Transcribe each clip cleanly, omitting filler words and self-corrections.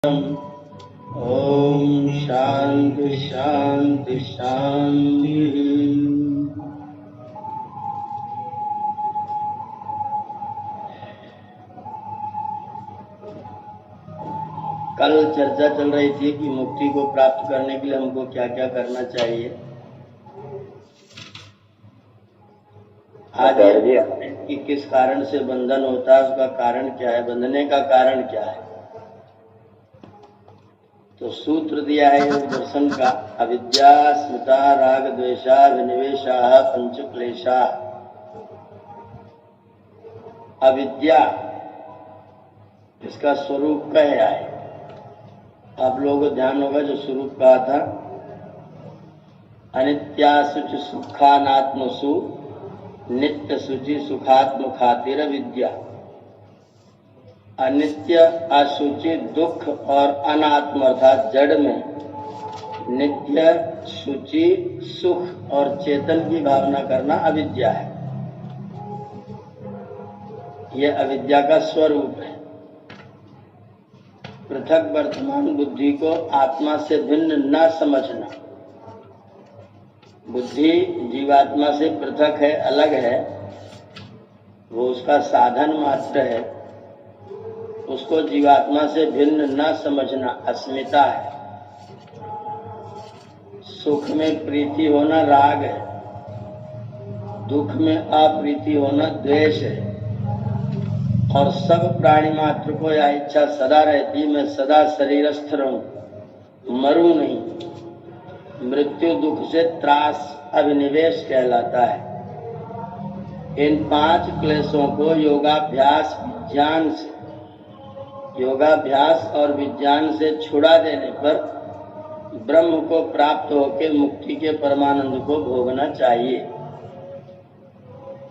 ओम शांति शांति शांति। कल चर्चा चल रही थी कि मुक्ति को प्राप्त करने के लिए हमको क्या क्या करना चाहिए। आज कि किस कारण से बंधन होता है, उसका कारण क्या है, बंधने का कारण क्या है। तो सूत्र दिया है योग दर्शन का, अविद्या स्मृता राग द्वेषा विनिवेशा पंच क्लेशा। अविद्या इसका स्वरूप क्या है, आप लोगों को ध्यान होगा जो स्वरूप कहा था, अनित्या शुचि सुखानात्मसु नित्य शुचि सुखात्म खातिर विद्या। अनित्य अशुचि दुख और अनात्म अर्थात जड़ में नित्य शुचि सुख और चेतन की भावना करना अविद्या है। यह अविद्या का स्वरूप है। पृथक वर्तमान बुद्धि को आत्मा से भिन्न न समझना। बुद्धि जीवात्मा से पृथक है, अलग है, वो उसका साधन मात्र है, उसको जीवात्मा से भिन्न न समझना अस्मिता है। सुख में प्रीति होना राग है, दुख में अप्रीति होना द्वेष है। और सब प्राणी मात्र को यह इच्छा सदा रहती, मैं सदा शरीरस्थ रहूं, मरूं नहीं। मृत्यु दुख से त्रास अभिनिवेश कहलाता है। इन 5 क्लेशों को योगाभ्यास और विज्ञान से छुड़ा देने पर ब्रह्म को प्राप्त होकर मुक्ति के परमानंद को भोगना चाहिए।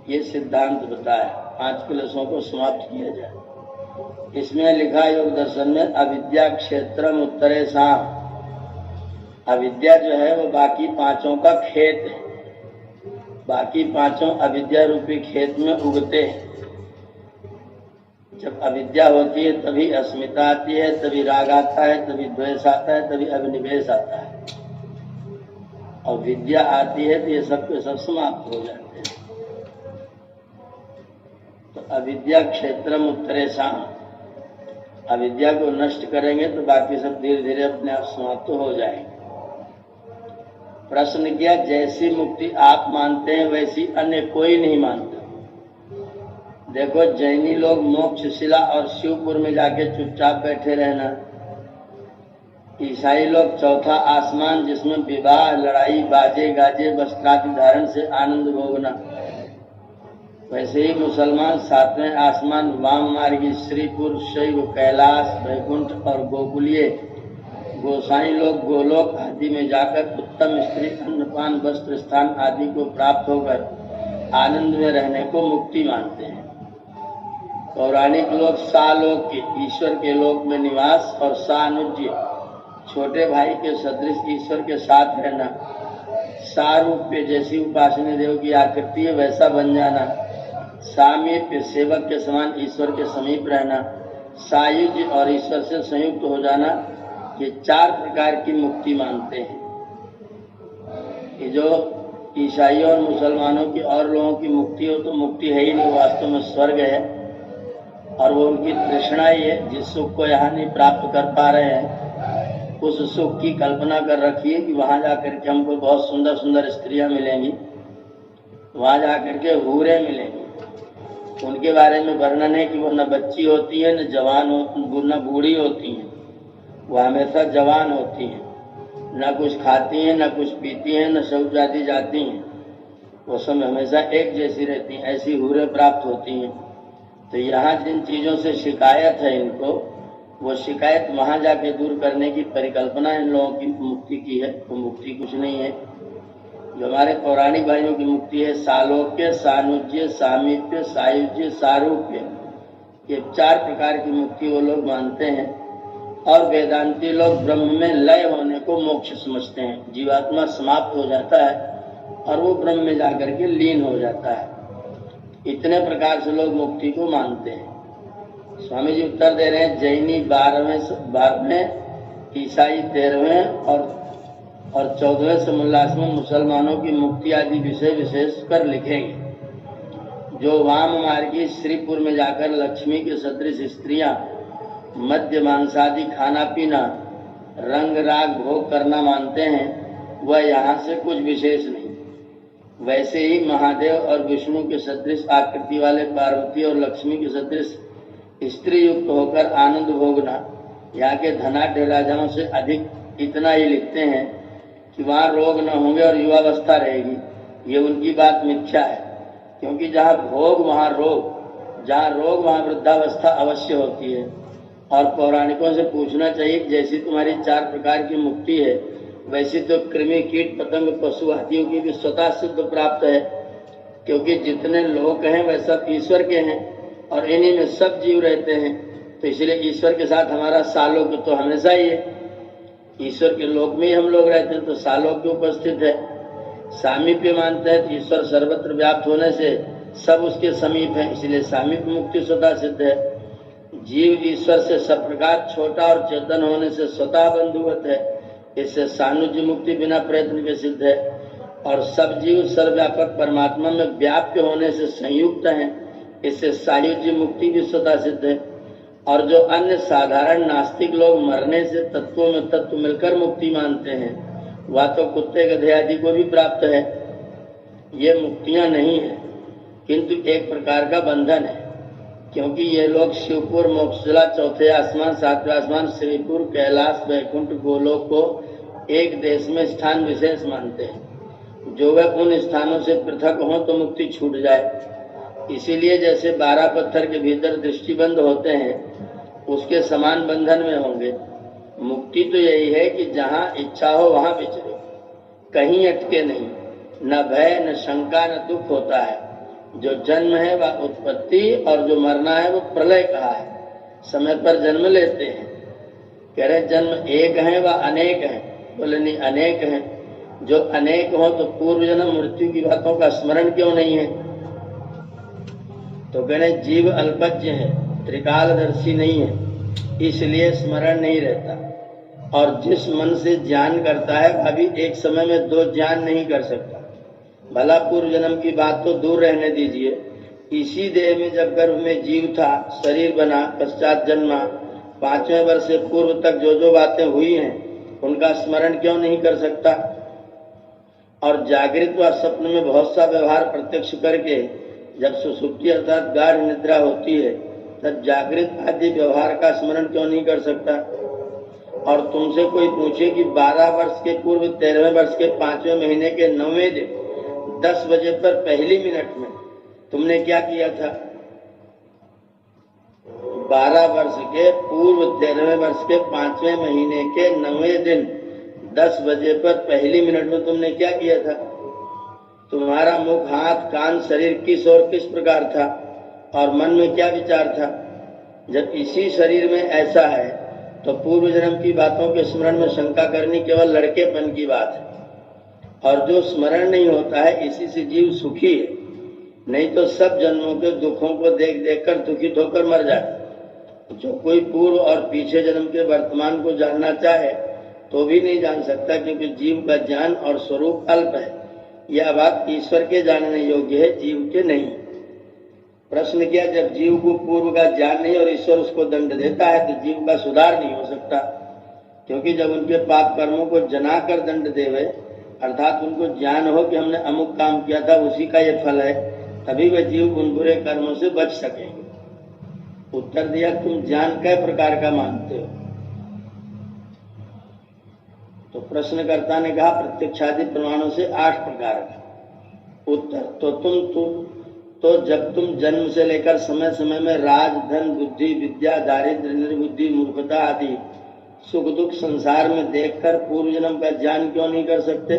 ये सिद्धांत बताया, 5 क्लेशों को समाप्त किया जाए। इसमें लिखा योग दर्शन में, अविद्या क्षेत्रम उत्तरेषाम्। अविद्या जो है वो बाकी 5 का खेत है। बाकी 5 अविद्या रूपी खेत में उगते हैं। जब अविद्या होती है तभी अस्मिता आती है, तभी राग आता है, तभी द्वेष आता है, तभी अभिनिवेश आता है। और विद्या आती है तो ये सब के सब समाप्त हो जाते हैं। तो अविद्या क्षेत्रम उत्तरेषाम्। अविद्या को नष्ट करेंगे तो बाकी सब धीरे धीरे अपने आप समाप्त हो जाएंगे। प्रश्न किया, जैसी मुक्ति आप मानते हैं वैसी अन्य कोई नहीं मानता। देखो, जैनी लोग मोक्षशिला और शिवपुर में जाके चुपचाप बैठे रहना, ईसाई लोग चौथा आसमान जिसमें विवाह लड़ाई बाजे गाजे वस्त्रादि धारण से आनंद भोगना, वैसे ही मुसलमान 7वें आसमान वाम मार्गी श्रीपुर शैव कैलाश वैकुंठ और गोकुलीय गोसाई लोग गोलोक आदि में जाकर उत्तम स्त्री अन्नपान वस्त्र स्थान आदि को प्राप्त होकर आनंद में रहने को मुक्ति मानते हैं। पौराणिक लोग सालोक के ईश्वर के लोक में निवास और सानुज्य छोटे भाई के सदृश ईश्वर के साथ रहना, सारूप्य जैसी उपासनी देव की आकृति है वैसा बन जाना, सामीप्य सेवक के समान ईश्वर के समीप रहना, सायुज्य और ईश्वर से संयुक्त हो जाना, ये 4 प्रकार की मुक्ति मानते हैं। ये जो ईसाइयों और मुसलमानों की और लोगों की मुक्ति हो तो मुक्ति है ही नहीं, वास्तव में स्वर्ग है। और वो उनकी तृष्णा ही है। जिस सुख को यहाँ नहीं प्राप्त कर पा रहे हैं, उस सुख की कल्पना कर रखी है कि वहां जाकर के हमको बहुत सुंदर सुंदर स्त्रियां मिलेंगी, वहां जाकर के हूरें मिलेंगी। उनके बारे में वर्णन है कि वो न बच्ची होती है, न जवान न बूढ़ी होती है, वो हमेशा जवान होती हैं, न कुछ खाती हैं, न कुछ पीती हैं, न शौच आदि जाती हैं, वो सब हमेशा एक जैसी रहती हैं। ऐसी हूरें प्राप्त होती हैं। तो यहाँ जिन चीज़ों से शिकायत है इनको, वो शिकायत वहाँ जाके दूर करने की परिकल्पना इन लोगों की मुक्ति की है। वो मुक्ति कुछ नहीं है। जो हमारे पौराणिक भाइयों की मुक्ति है, सालोक्य सानुज्य सामीप्य सायुज्य सारूप्य, ये 4 प्रकार की मुक्ति वो लोग मानते हैं। और वेदांती लोग ब्रह्म में लय होने को मोक्ष समझते हैं। जीवात्मा समाप्त हो जाता है और वो ब्रह्म में जाकर के लीन हो जाता है। इतने प्रकार से लोग मुक्ति को मानते हैं। स्वामी जी उत्तर दे रहे हैं, जैनी 12वें, ईसाई 13वें और 14वें समोल्लास में मुसलमानों की मुक्ति आदि विषय विशेष कर लिखेंगे। जो वाम मार्गी श्रीपुर में जाकर लक्ष्मी के सदृश स्त्रियां मद्य मांसादि खाना पीना रंग राग भोग करना मानते हैं, वह यहाँ से कुछ विशेष नहीं। वैसे ही महादेव और विष्णु के सदृश आकृति वाले पार्वती और लक्ष्मी के सदृश स्त्री युक्त होकर आनंद भोगना यहाँ के धनाढ्य राजाओं से अधिक इतना ही लिखते हैं कि वहाँ रोग न होंगे और युवावस्था रहेगी। ये उनकी बात मिथ्या है, क्योंकि जहाँ भोग वहाँ रोग, जहाँ रोग वहाँ वृद्धावस्था अवश्य होती है। और पौराणिकों से पूछना चाहिए कि जैसी तुम्हारी 4 प्रकार की मुक्ति है, वैसी तो कृमि कीट पतंग पशु हाथियों की भी स्वतः सिद्ध प्राप्त है, क्योंकि जितने लोक हैं वह सब ईश्वर के हैं और इन्हीं में सब जीव रहते हैं। तो इसलिए ईश्वर के साथ हमारा सालोक्य तो हमेशा ही है। ईश्वर के लोक में ही हम लोग रहते हैं, तो सालोक्य उपस्थित है। सामीप्य मानते हैं तो ईश्वर सर्वत्र व्याप्त होने से सब उसके समीप है, इसलिए सामीप्य मुक्ति स्वतः सिद्ध है। जीव ईश्वर से सब प्रकार छोटा और चेतन होने से स्वतः बंधुवत है, इससे सानुज्य मुक्ति बिना प्रयत्न के सिद्ध है। और सब जीव सर्वव्यापक परमात्मा में व्याप्य होने से संयुक्त हैं, इससे सायुज्य मुक्ति भी स्वतः सिद्ध है। और जो अन्य साधारण नास्तिक लोग मरने से तत्वों में तत्व मिलकर मुक्ति मानते हैं, वह तो कुत्ते गधे आदि को भी प्राप्त है। ये मुक्तियां नहीं है, किंतु एक प्रकार का बंधन है, क्योंकि ये लोग शिवपुर, मोक्षशिला, चौथे आसमान, 7वें आसमान, श्रीपुर, कैलाश, वैकुंठ, गोलोक को एक देश में स्थान विशेष मानते हैं। जो वह उन स्थानों से पृथक हो तो मुक्ति छूट जाए। इसीलिए जैसे 12 पत्थर के भीतर दृष्टिबंध होते हैं, उसके समान बंधन में होंगे। मुक्ति तो यही है कि जहाँ इच्छा हो वहाँ विचरे, कहीं अटके नहीं, न भय, न शंका, न दुख होता है। जो जन्म है वह उत्पत्ति और जो मरना है वो प्रलय कहा है। समय पर जन्म लेते हैं, कह रहे जन्म एक है व अनेक है, बोले नहीं अनेक है। जो अनेक हो तो पूर्व जन्म मृत्यु की बातों का स्मरण क्यों नहीं है? तो कह रहे जीव अल्पज्ञ है, त्रिकालदर्शी नहीं है, इसलिए स्मरण नहीं रहता। और जिस मन से ज्ञान करता है वह भी एक समय में 2 ज्ञान नहीं कर सकता। भला पूर्व जन्म की बात तो दूर रहने दीजिए, इसी देह में जब गर्भ में जीव था, शरीर बना, पश्चात जन्मा, 5वें वर्ष से पूर्व तक जो जो बातें हुई हैं उनका स्मरण क्यों नहीं कर सकता? और जागृत व स्वप्न में बहुत सा व्यवहार प्रत्यक्ष करके जब सुसुप्ति अर्थात गाढ़ निद्रा होती है, तब जागृत आदि व्यवहार का स्मरण क्यों नहीं कर सकता? और तुमसे कोई पूछे कि 12 वर्ष के पूर्व 13वें वर्ष के 5वें महीने के 9वें दिन 10 बजे पर पहली मिनट में तुमने क्या किया था? 12 वर्ष के पूर्व 13वें वर्ष के 5वें महीने के 9वें दिन 10 बजे पर पहली मिनट में तुमने क्या किया था? तुम्हारा मुख, हाथ, कान, शरीर किस और किस प्रकार था और मन में क्या विचार था? जब इसी शरीर में ऐसा है तो पूर्व जन्म की बातों के स्मरण में शंका करनी केवल लड़केपन की बात है। और जो स्मरण नहीं होता है इसी से जीव सुखी है, नहीं तो सब जन्मों के दुखों को देख देख कर दुखित होकर मर जाए। जो कोई पूर्व और पीछे जन्म के वर्तमान को जानना चाहे तो भी नहीं जान सकता, क्योंकि जीव का ज्ञान और स्वरूप अल्प है। यह बात ईश्वर के जानने योग्य है, जीव के नहीं। प्रश्न किया, जब जीव को पूर्व का ज्ञान नहीं और ईश्वर उसको दंड देता है तो जीव का सुधार नहीं हो सकता, क्योंकि जब उनके पाप कर्मों को जना कर दंड देवे, अर्थात उनको ज्ञान हो कि हमने अमुक काम किया था उसी का ये फल है, तभी वह जीव उन बुरे कर्मों से बच सकेंगे। उत्तर दिया, तुम ज्ञान कै प्रकार का मानते हो? तो प्रश्नकर्ता ने कहा, प्रत्यक्षादि प्रमाणों से 8 प्रकार का। उत्तर, तो जब तुम जन्म से लेकर समय समय में राज, धन, बुद्धि, विद्या, दारिद्र्य, निर्बुद्धि, मूर्खता आदि सुख दुख संसार में देखकर पूर्व जन्म का ज्ञान क्यों नहीं कर सकते?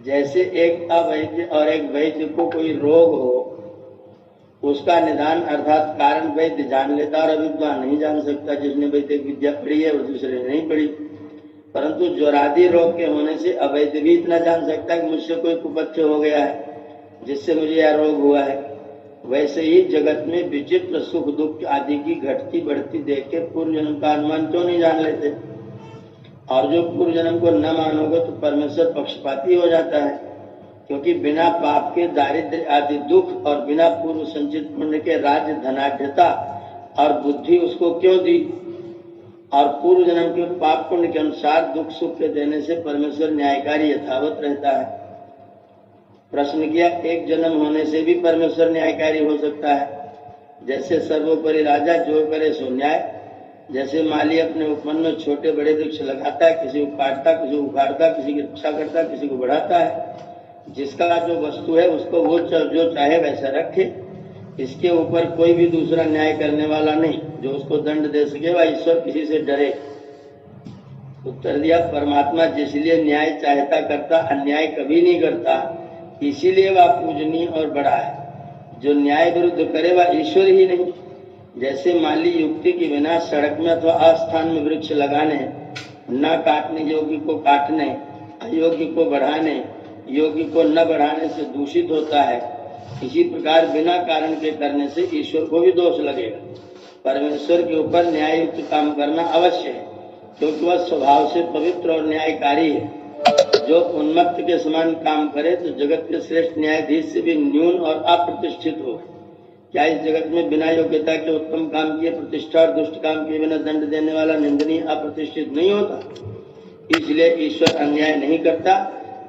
जैसे एक अवैध और एक वैद्य को कोई रोग हो, उसका निदान अर्थात कारण वैद्य जान लेता और अविद्वान नहीं जान सकता। जिसने वैदिक विद्या पढ़ी है और दूसरे ने नहीं पढ़ी। परंतु ज्वरादि रोग के होने से अवैध भी इतना जान सकता है कि मुझसे कोई कुपथ्य हो गया है जिससे मुझे यह रोग हुआ है। वैसे ही जगत में विचित्र सुख दुख आदि की घटती बढ़ती देख के पूर्व जन्म का अनुमान क्यों नहीं जान लेते? और जो पूर्व जन्म को न मानोगे तो परमेश्वर पक्षपाती हो जाता है, क्योंकि बिना पाप के दारिद्र्य आदि दुख और बिना पूर्व संचित पुण्य के राज्य धनाढ्यता और बुद्धि उसको क्यों दी? और पूर्व जन्म के पाप पुण्य के अनुसार दुख सुख के देने से परमेश्वर न्यायकारी यथावत रहता है। प्रश्न किया, एक जन्म होने से भी परमेश्वर न्यायकारी हो सकता है? जैसे सर्वोपरि राजा जो करे सो न्याय। जैसे माली अपने उपवन में छोटे बड़े वृक्ष लगाता है, किसी को काटता, किसी को उखाड़ता, किसी की रक्षा करता, किसी को बढ़ाता है। जिसका जो वस्तु है उसको वो जो चाहे वैसा रखे, इसके ऊपर कोई भी दूसरा न्याय करने वाला नहीं जो उसको दंड दे सके। वह ईश्वर किसी से डरे? उत्तर दिया, परमात्मा जिसलिए न्याय चाहता करता, अन्याय कभी नहीं करता, इसीलिए वह पूजनीय और बड़ा है। जो न्याय विरुद्ध करे वह ईश्वर ही नहीं। जैसे माली युक्ति के बिना सड़क में अथवा अस्थान में वृक्ष लगाने, न काटने योग्य को काटने, अयोग्य को बढ़ाने, योग्य को न बढ़ाने से दूषित होता है, इसी प्रकार बिना कारण के करने से ईश्वर को भी दोष लगेगा। परमेश्वर के ऊपर न्याययुक्त काम करना अवश्य है, क्योंकि वह स्वभाव से पवित्र और न्यायकारी है। जो उन्मत्त के समान काम करे तो जगत के श्रेष्ठ न्यायाधीश से भी न्यून और अप्रतिष्ठित हो। क्या इस जगत में बिना योग्यता के उत्तम काम किए, प्रतिष्ठा और दुष्ट काम किए बिना दंड देने वाला निंदनीय अप्रतिष्ठित नहीं होता? इसलिए ईश्वर अन्याय नहीं करता,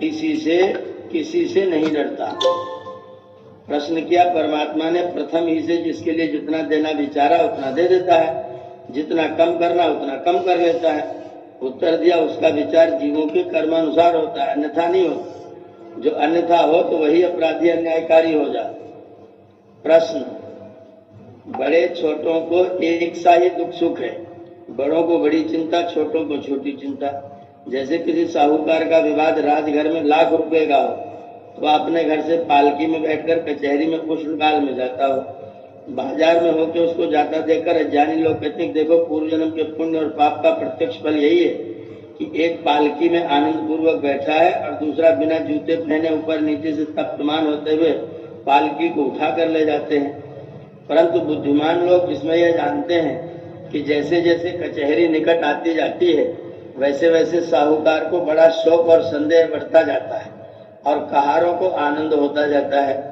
किसी से नहीं डरता। प्रश्न किया, परमात्मा ने प्रथम ही से जिसके लिए जितना देना विचारा उतना दे देता है, जितना कम करना उतना कम कर लेता है। उत्तर दिया, उसका विचार जीवों के कर्मानुसार होता है, अन्यथा नहीं होता। जो अन्यथा हो तो वही अपराधी अन्यायकारी हो जाता। प्रश्न, बड़े छोटों को एक सा ही दुख सुख है, बड़ों को बड़ी चिंता, छोटों को छोटी चिंता। जैसे किसी साहूकार का विवाद राजघर में लाख रुपए का हो तो अपने घर से पालकी में बैठकर कचहरी में पुष्पकाल में जाता हो। बाजार में होकर उसको जाता देखकर अज्ञानी लोग कहते हैं, देखो पूर्व जन्म के पुण्य और पाप का प्रत्यक्ष फल यही है कि एक पालकी में आनंद पूर्वक बैठा है और दूसरा बिना जूते पहने ऊपर नीचे से तप्यमान होते हुए पालकी को उठा कर ले जाते हैं। परंतु बुद्धिमान लोग इसमें यह जानते हैं कि जैसे जैसे कचहरी निकट आती जाती है वैसे वैसे साहूकार को बड़ा शौक और संदेह बढ़ता जाता है और कहारों को आनंद होता जाता है।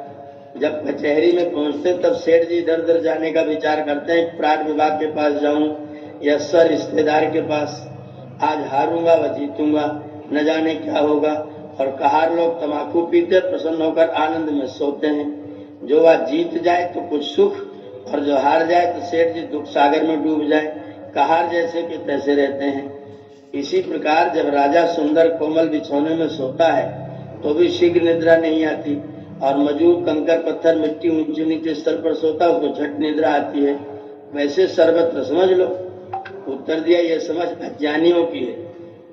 जब कचहरी में पहुंचते तब सेठ जी इधर उधर जाने का विचार करते हैं, प्राण विभाग के पास जाऊं या सर रिश्तेदार के पास, आज हारूंगा व जीतूंगा, न जाने क्या होगा। और कहार लोग तमाकू पीते प्रसन्न होकर आनंद में सोते हैं। जो वह जीत जाए तो कुछ सुख और जो हार जाए तो सेठ जी दुख सागर में डूब जाए। कहार जैसे के तैसे रहते हैं। इसी प्रकार जब राजा सुंदर कोमल बिछौने में सोता है तो भी शीघ्र निद्रा नहीं आती, और मजूर कंकर पत्थर मिट्टी ऊंचे नीचे स्तर पर सोता उसको झट निद्रा आती है। वैसे सर्वत्र समझ लो। उत्तर दिया, यह समझ अज्ञानियों की है।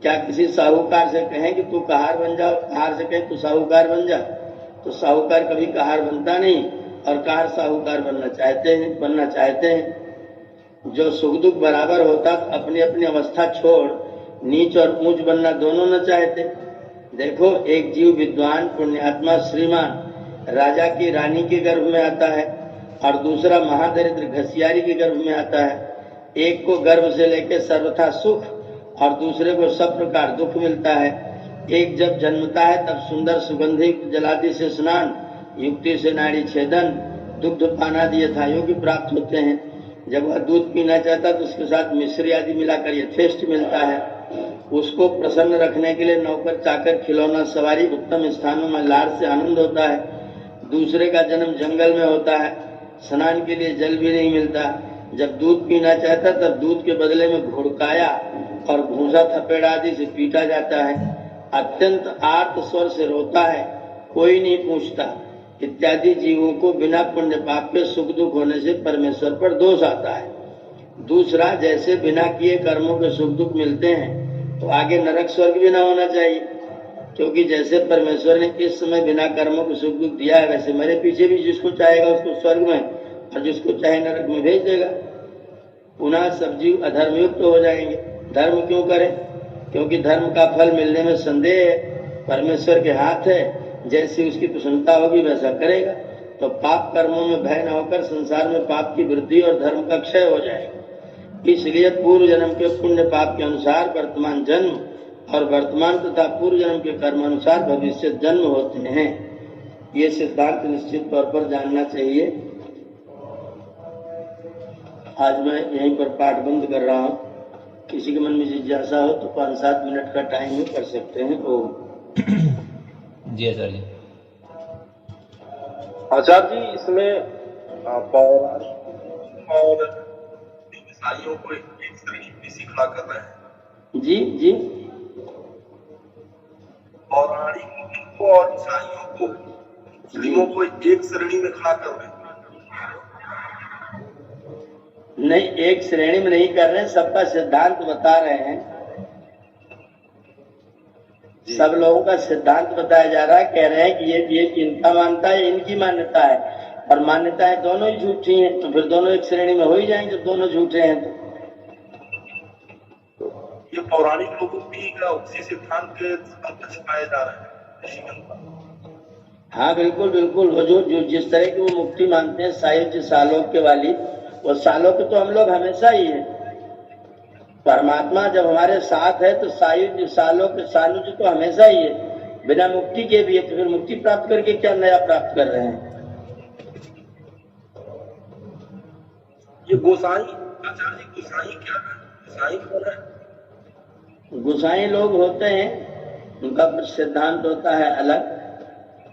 क्या किसी साहूकार से कहें कि तू कहार बन जा, कहार से कहें तू साहूकार बन जा, तो साहूकार कभी कहार बनता नहीं और कहार साहूकार बनना चाहते हैं। जो सुख दुख बराबर होता तो अपनी अपनी अवस्था छोड़ नीच और ऊंच बनना दोनों न चाहते। देखो, एक जीव विद्वान पुण्यात्मा श्रीमान राजा की रानी के गर्भ में आता है और दूसरा महादरिद्र घसियारी के गर्भ में आता है। एक को गर्भ से लेकर सर्वथा सुख और दूसरे को सब प्रकार दुख मिलता है। एक जब जन्मता है तब सुंदर सुगंधित जलादि से स्नान, युक्ति से नाड़ी छेदन, दुग्ध पानादि यथा योग्य प्राप्त होते हैं। जब वह दूध पीना चाहता तो उसके साथ मिश्री आदि मिलाकर यथेष्ट मिलता है। उसको प्रसन्न रखने के लिए नौकर चाकर खिलौना सवारी उत्तम स्थानों में लाड़ से आनंद होता है। दूसरे का जन्म जंगल में होता है, स्नान के लिए जल भी नहीं मिलता। जब दूध पीना चाहता तब दूध के बदले में घुड़काया और भूसा थपेड़ आदि से पीटा जाता है। अत्यंत आर्त स्वर से रोता है, कोई नहीं पूछता। इत्यादि जीवों को बिना पुण्य पाप के सुख दुख होने से परमेश्वर पर दोष आता है। दूसरा, जैसे बिना किए कर्मों के सुख दुख मिलते हैं तो आगे नरक स्वर्ग भी ना होना चाहिए, क्योंकि जैसे परमेश्वर ने इस समय बिना कर्मों को सुख दुख दिया है वैसे मेरे पीछे भी जिसको चाहेगा उसको स्वर्ग में और जिसको चाहे नरक में भेज देगा। पुनः सब जीव अधर्मयुक्त हो जाएंगे। धर्म क्यों करें? क्योंकि धर्म का फल मिलने में संदेह है। परमेश्वर के हाथ है, जैसी उसकी प्रसन्नता होगी वैसा करेगा। तो पाप कर्मों में भय न होकर संसार में पाप की वृद्धि और धर्म का क्षय हो जाएगा। इसलिए पूर्व जन्म के पुण्य पाप के अनुसार वर्तमान जन्म और वर्तमान तथा पूर्व जन्म के कर्म अनुसार भविष्य जन्म होते हैं। ये सिद्धांत निश्चित तौर पर जानना चाहिए। आज मैं यहीं पर पाठ बंद कर रहा हूँ। किसी के मन में जिज्ञासा हो तो 5-7 मिनट का टाइम में कर सकते हैं। ओम। जी आचार्य जी। आचार्य जी, इसमें पौराणिक और ईसाइयों को एक श्रेणी में खड़ा कर रहे हैं। जी जी। पौराणिक को और ईसाइयों को, मुस्लिमों को एक श्रेणी में खड़ा कर रहे हैं। नहीं, एक श्रेणी में नहीं कर रहे हैं, सबका सिद्धांत बता रहे हैं। सब लोगों का सिद्धांत बताया जा रहा है। कह रहे हैं कि ये इनका मानता है, इनकी मान्यता है, और मान्यताएं दोनों ही झूठी हैं, तो फिर दोनों एक श्रेणी में हो ही जाएंगे जब दोनों झूठे हैं। तो ये पौराणिक लोगों भी उसी सिद्धांत के अंतर्गत पाए जा रहे हैं। हाँ बिल्कुल बिल्कुल। वो जो जिस तरह की वो मुक्ति मानते हैं सायुज्य सालोक्य वाली, वो सालोक्य तो हम लोग हमेशा ही है। परमात्मा जब हमारे साथ है तो सायुज्य सालोक्य सानुज्य तो हमेशा ही है। बिना मुक्ति के भी है, तो फिर मुक्ति प्राप्त करके क्या नया प्राप्त कर रहे हैं। ये गोसाई, आचार्य जी, गोसाई क्या है? गोसाई कौन है? गोसाई लोग होते हैं, उनका सिद्धांत होता है अलग।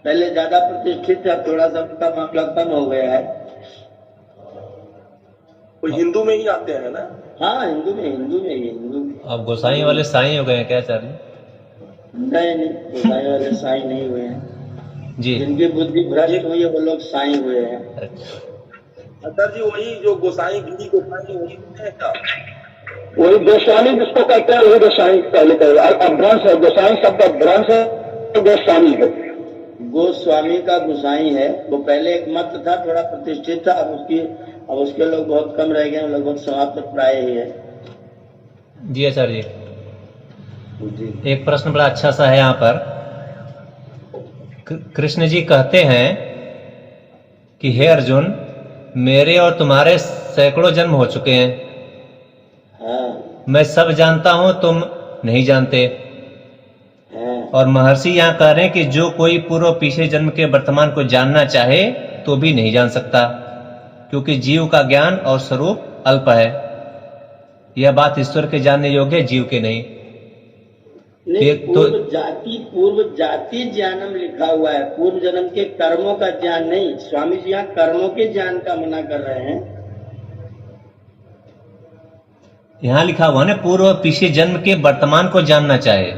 पहले ज्यादा प्रतिष्ठित है, थोड़ा सा उनका मामला कम हो गया है। वो हिंदू में ही आते हैं ना? हाँ, हिंदू में। अब गोसाई वाले साईं हो गए हैं क्या आचार्य? नहीं, गोसाई वाले साईं नहीं हुए हैं जी। जिनकी बुद्धि भ्रष्ट हुई है वो लोग साईं हुए हैं। अच्छा जी, वही जो गोसाई गिरी गोसाई वही है क्या? वही गोस्वामी जिसको कहते हैं वही गोसाई पहले अपभ्रंश है। गोसाई शब्द अपभ्रंश है, तो गोस्वामी है। गोस्वामी का गोसाई है। वो पहले एक मत था, थोड़ा प्रतिष्ठित था। अब उसके लोग बहुत कम रह गए, लगभग समाप्त प्राय ही है। जी आचार्य जी। एक प्रश्न बड़ा अच्छा सा है यहाँ पर। कृष्ण जी कहते हैं कि हे अर्जुन, मेरे और तुम्हारे सैकड़ों जन्म हो चुके हैं। हाँ। मैं सब जानता हूं, तुम नहीं जानते। हाँ। और महर्षि यहाँ कह रहे हैं कि जो कोई पूर्व पीछे जन्म के वर्तमान को जानना चाहे तो भी नहीं जान सकता, क्योंकि जीव का ज्ञान और स्वरूप अल्प है। यह बात ईश्वर के जानने योग्य है, जीव के नहीं। पूर्व जाति ज्ञानम लिखा हुआ है, पूर्व जन्म के कर्मों का ज्ञान नहीं। स्वामी जी यहाँ कर्मों के ज्ञान का मना कर रहे हैं। यहाँ लिखा हुआ ना, पूर्व पीछे जन्म के वर्तमान को जानना चाहे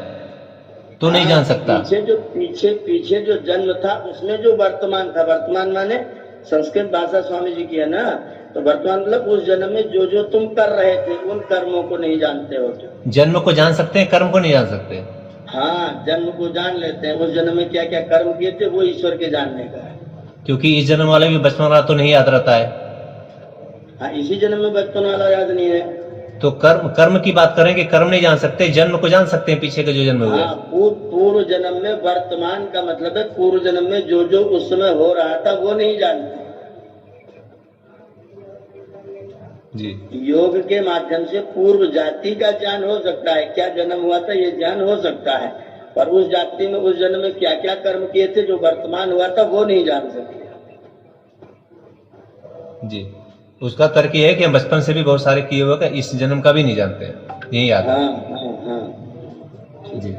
तो नहीं जान सकता। पीछे जो जन्म था उसमें जो वर्तमान था, वर्तमान माने संस्कृत भाषा स्वामी जी की है ना, तो वर्तमान मतलब उस जन्म में जो तुम कर रहे थे उन कर्मों को नहीं जानते हो। जन्म को जान सकते हैं, कर्म को नहीं जान सकते। हाँ, जन्म को जान लेते हैं। उस जन्म में क्या क्या कर्म किए थे वो ईश्वर के जानने का है। क्योंकि इस जन्म वाले भी बचपन वाला तो नहीं याद रहता है। हाँ, इसी जन्म में बचपन वाला याद नहीं है। तो कर्म की बात करें कि कर्म नहीं जान सकते, जन्म को जान सकते हैं, पीछे के जो जन्म हुए। हाँ, पूर्व जन्म में, वर्तमान का मतलब है पूर्व जन्म में जो उस समय हो रहा था वो नहीं जानते। जी। योग के माध्यम से पूर्व जाति का ज्ञान हो सकता है, क्या जन्म हुआ था ये ज्ञान हो सकता है, पर उस जाति में उस जन्म में क्या क्या कर्म किए थे जो वर्तमान हुआ था वो नहीं जान सकते। जी, उसका तर्क ये है कि हम बचपन से भी बहुत सारे किए हुए इस जन्म का भी नहीं जानते हैं, यही याद है। हाँ। जी,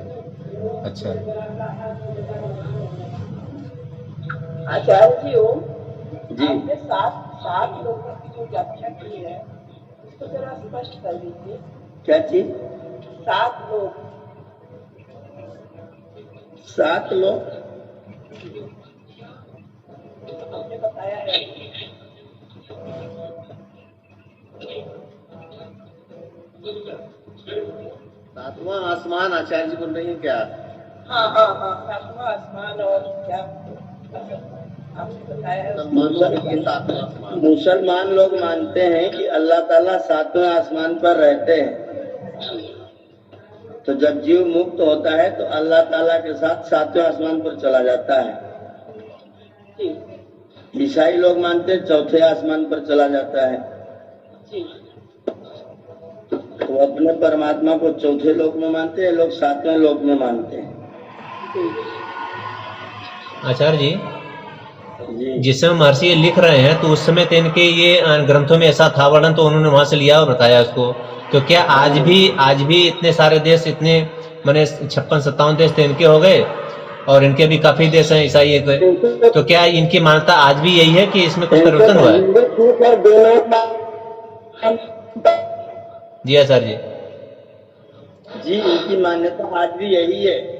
अच्छा। आचार्य जी ओम जी। आपने सात लोगों की जो व्याख्या की है उसको जरा स्पष्ट कर दीजिए। क्या चीज? 7 लोग। 7 लोग आपने बताया है। सातवां आसमान आचार्य जी बोल रही है क्या? हाँ, 7वां आसमान और क्या आपने बताया है। मुसलमान लोग मानते हैं कि अल्लाह ताला 7वें आसमान पर रहते हैं। तो जब जीव मुक्त होता है तो अल्लाह ताला के साथ 7वें आसमान पर चला जाता है। ईसाई लोग मानते हैं चौथे आसमान पर चला जाता है, जी वो अपने परमात्मा को चौथे लोक में मानते हैं, लोग सातवें लोक में मानते हैं। आचार्य जी, जी जिस समय महर्षि ये लिख रहे हैं तो उस समय तो इनके ये ग्रंथों में ऐसा था वर्णन, तो उन्होंने वहां से लिया और बताया उसको। तो क्या आज भी इतने सारे देश, इतने माने 56-57 देश तो इनके हो गए, और इनके भी काफी देश हैं ईसाई के, तो क्या इनकी मान्यता आज भी यही है कि इसमें कुछ परिवर्तन हुआ है? जी आचार्य जी, जी इनकी मान्यता आज भी यही है।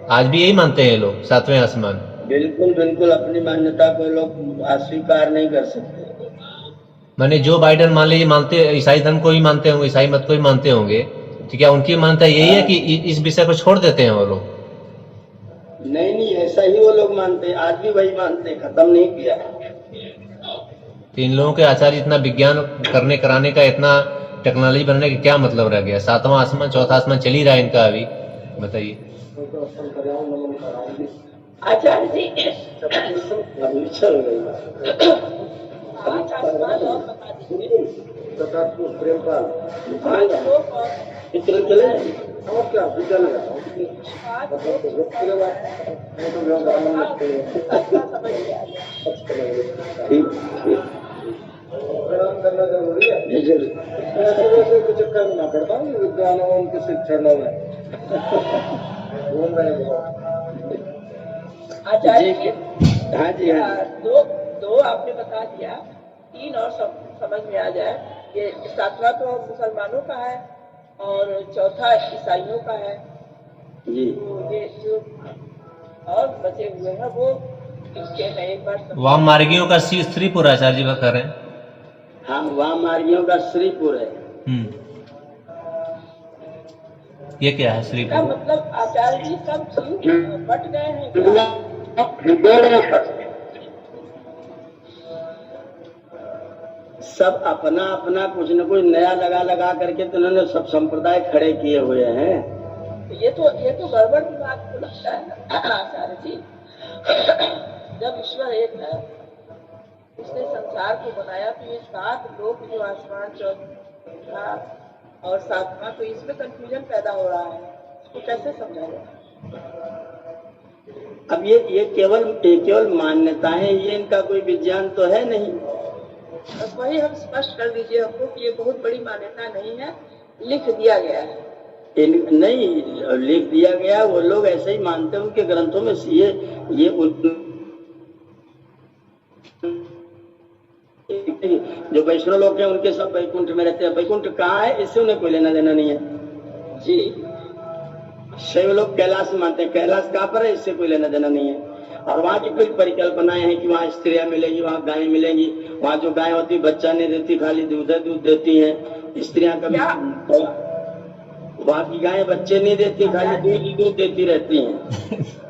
आज भी यही मानते हैं ये लोग, सातवें आसमान? बिल्कुल बिल्कुल, अपनी मान्यता को लोग अस्वीकार नहीं कर सकते। माने जो बाइडेन मान लीजिए मानते, ईसाई धर्म को ही मानते होंगे, ईसाई मत को ही मानते होंगे, तो क्या उनकी मान्यता यही है कि इस विषय को छोड़ देते हैं वो लोग? नहीं नहीं, ऐसा ही वो लोग मानते हैं, आज भी वही मानते हैं, खत्म नहीं किया। तो इन लोगों के आचार्य इतना विज्ञान करने कराने का, इतना टेक्नोलॉजी बनने का क्या मतलब रह गया? सातवां आसमान चौथा आसमान चल ही रहा है इनका अभी, बताइए। आचार्य जी अभी चल गई। पांच आसमान और बता दीजिए। प्रेमपाल पांच लोक और इतना चले और क्या चल रहा पांच लोक अच्छा समझ गया। ठीक ठीक प्रणाम करना जरूरी है। ऐसे वैसे के चक्कर में ना पड़ता हूँ विद्वानों के शिक्षण में घूम रहे हैं। आचार्य जी, हाँ जी हाँ दो आपने बता दिया, तीन और समझ में आ जाए। ये सातवां तो मुसलमानों का है और चौथा ईसाइयों का है। जी। तो ये जो और बचे हुए हैं वो किसके हैं, एक बार वाम मार्गियों का श्रीपुर आचार्य जी बता रहे हैं। हाँ, वाम मार्गियों का श्रीपुर है। ये क्या है का श्रीपुर? मतलब आचार्य जी सब जीव बट गए हैं क्या? सब अपना अपना कुछ न कुछ नया लगा लगा करके तो उन्होंने सब संप्रदाय खड़े किए हुए हैं। ये तो गड़बड़ की बात को लगता है आचार्य जी। जब ईश्वर एक है, उसने संसार को बनाया, तो ये सात लोग जो आसमान चौथा और सातवां, तो इसमें कंफ्यूजन पैदा हो रहा है, इसको कैसे समझाया? अब ये केवल मान्यताएं, ये इनका कोई विज्ञान तो है नहीं। बस वही हम स्पष्ट कर दीजिए हमको कि ये बहुत बड़ी मान्यता नहीं है, लिख दिया गया है। नहीं लिख दिया गया, वो लोग ऐसे ही मानते हैं, उनके ग्रंथों में ये जो वैष्णव लोग हैं उनके सब वैकुंठ में रहते हैं। वैकुंठ कहाँ है इससे उन्हें कोई लेना देना नहीं है जी। शैव लोग कैलाश मानते हैं, कैलाश कहाँ पर है इससे कोई लेना देना नहीं है। और वहाँ की कुछ परिकल्पनाएं हैं कि वहाँ स्त्रियां मिलेंगी, वहाँ गायें मिलेंगी, वहाँ जो गाय होती बच्चा नहीं देती, खाली दूध देती है। स्त्रियां कभी वहाँ की गायें बच्चे नहीं देती, खाली दूध देती रहती हैं।